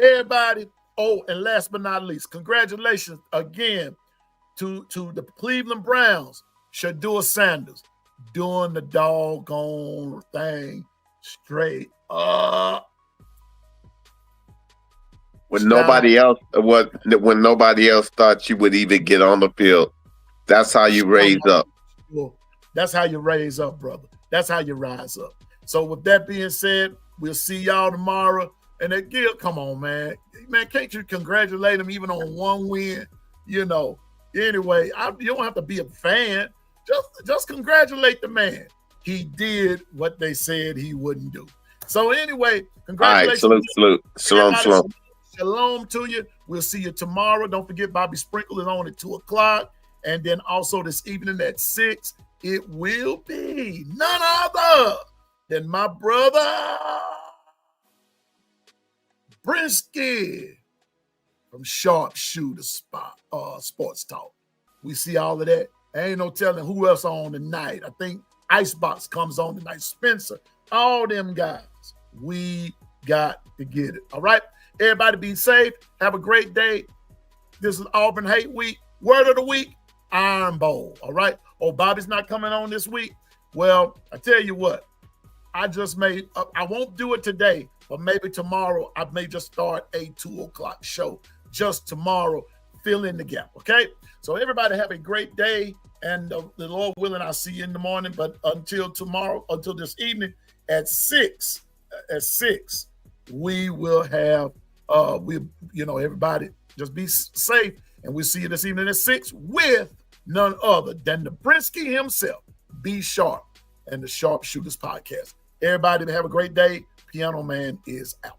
everybody. Oh, and last but not least, congratulations again to the Cleveland Browns, Shedeur Sanders, doing the doggone thing straight up. When nobody else thought you would even get on the field. That's how you raise up. That's how you raise up, brother. That's how you rise up. So with that being said, we'll see y'all tomorrow. And again, come on, man. Man, can't you congratulate him even on one win? Anyway, you don't have to be a fan. Just congratulate the man. He did what they said he wouldn't do. So anyway, congratulations. All right, salute. Shalom. Shalom to you. We'll see you tomorrow. Don't forget Bobby Sprinkle is on at 2:00. And then also this evening at 6, it will be none other than my brother Brinsky from Sharpshooter Sports Talk. We see all of that. Ain't no telling who else on tonight. I think Icebox comes on tonight. Spencer, all them guys. We got to get it. All right. Everybody be safe. Have a great day. This is Auburn Hate Week. Word of the week, Iron Bowl. All right. Oh, Bobby's not coming on this week. Well, I tell you what. I won't do it today, but maybe tomorrow I may just start a 2:00 show just tomorrow. Fill in the gap, okay? So everybody have a great day, and the Lord willing, I'll see you in the morning. But until tomorrow, until this evening at 6, we will have everybody just be safe, and we'll see you this evening at 6 with none other than the Brinsky himself, Be Sharp, and the Sharpshooters Podcast. Everybody have a great day. Piano Man is out.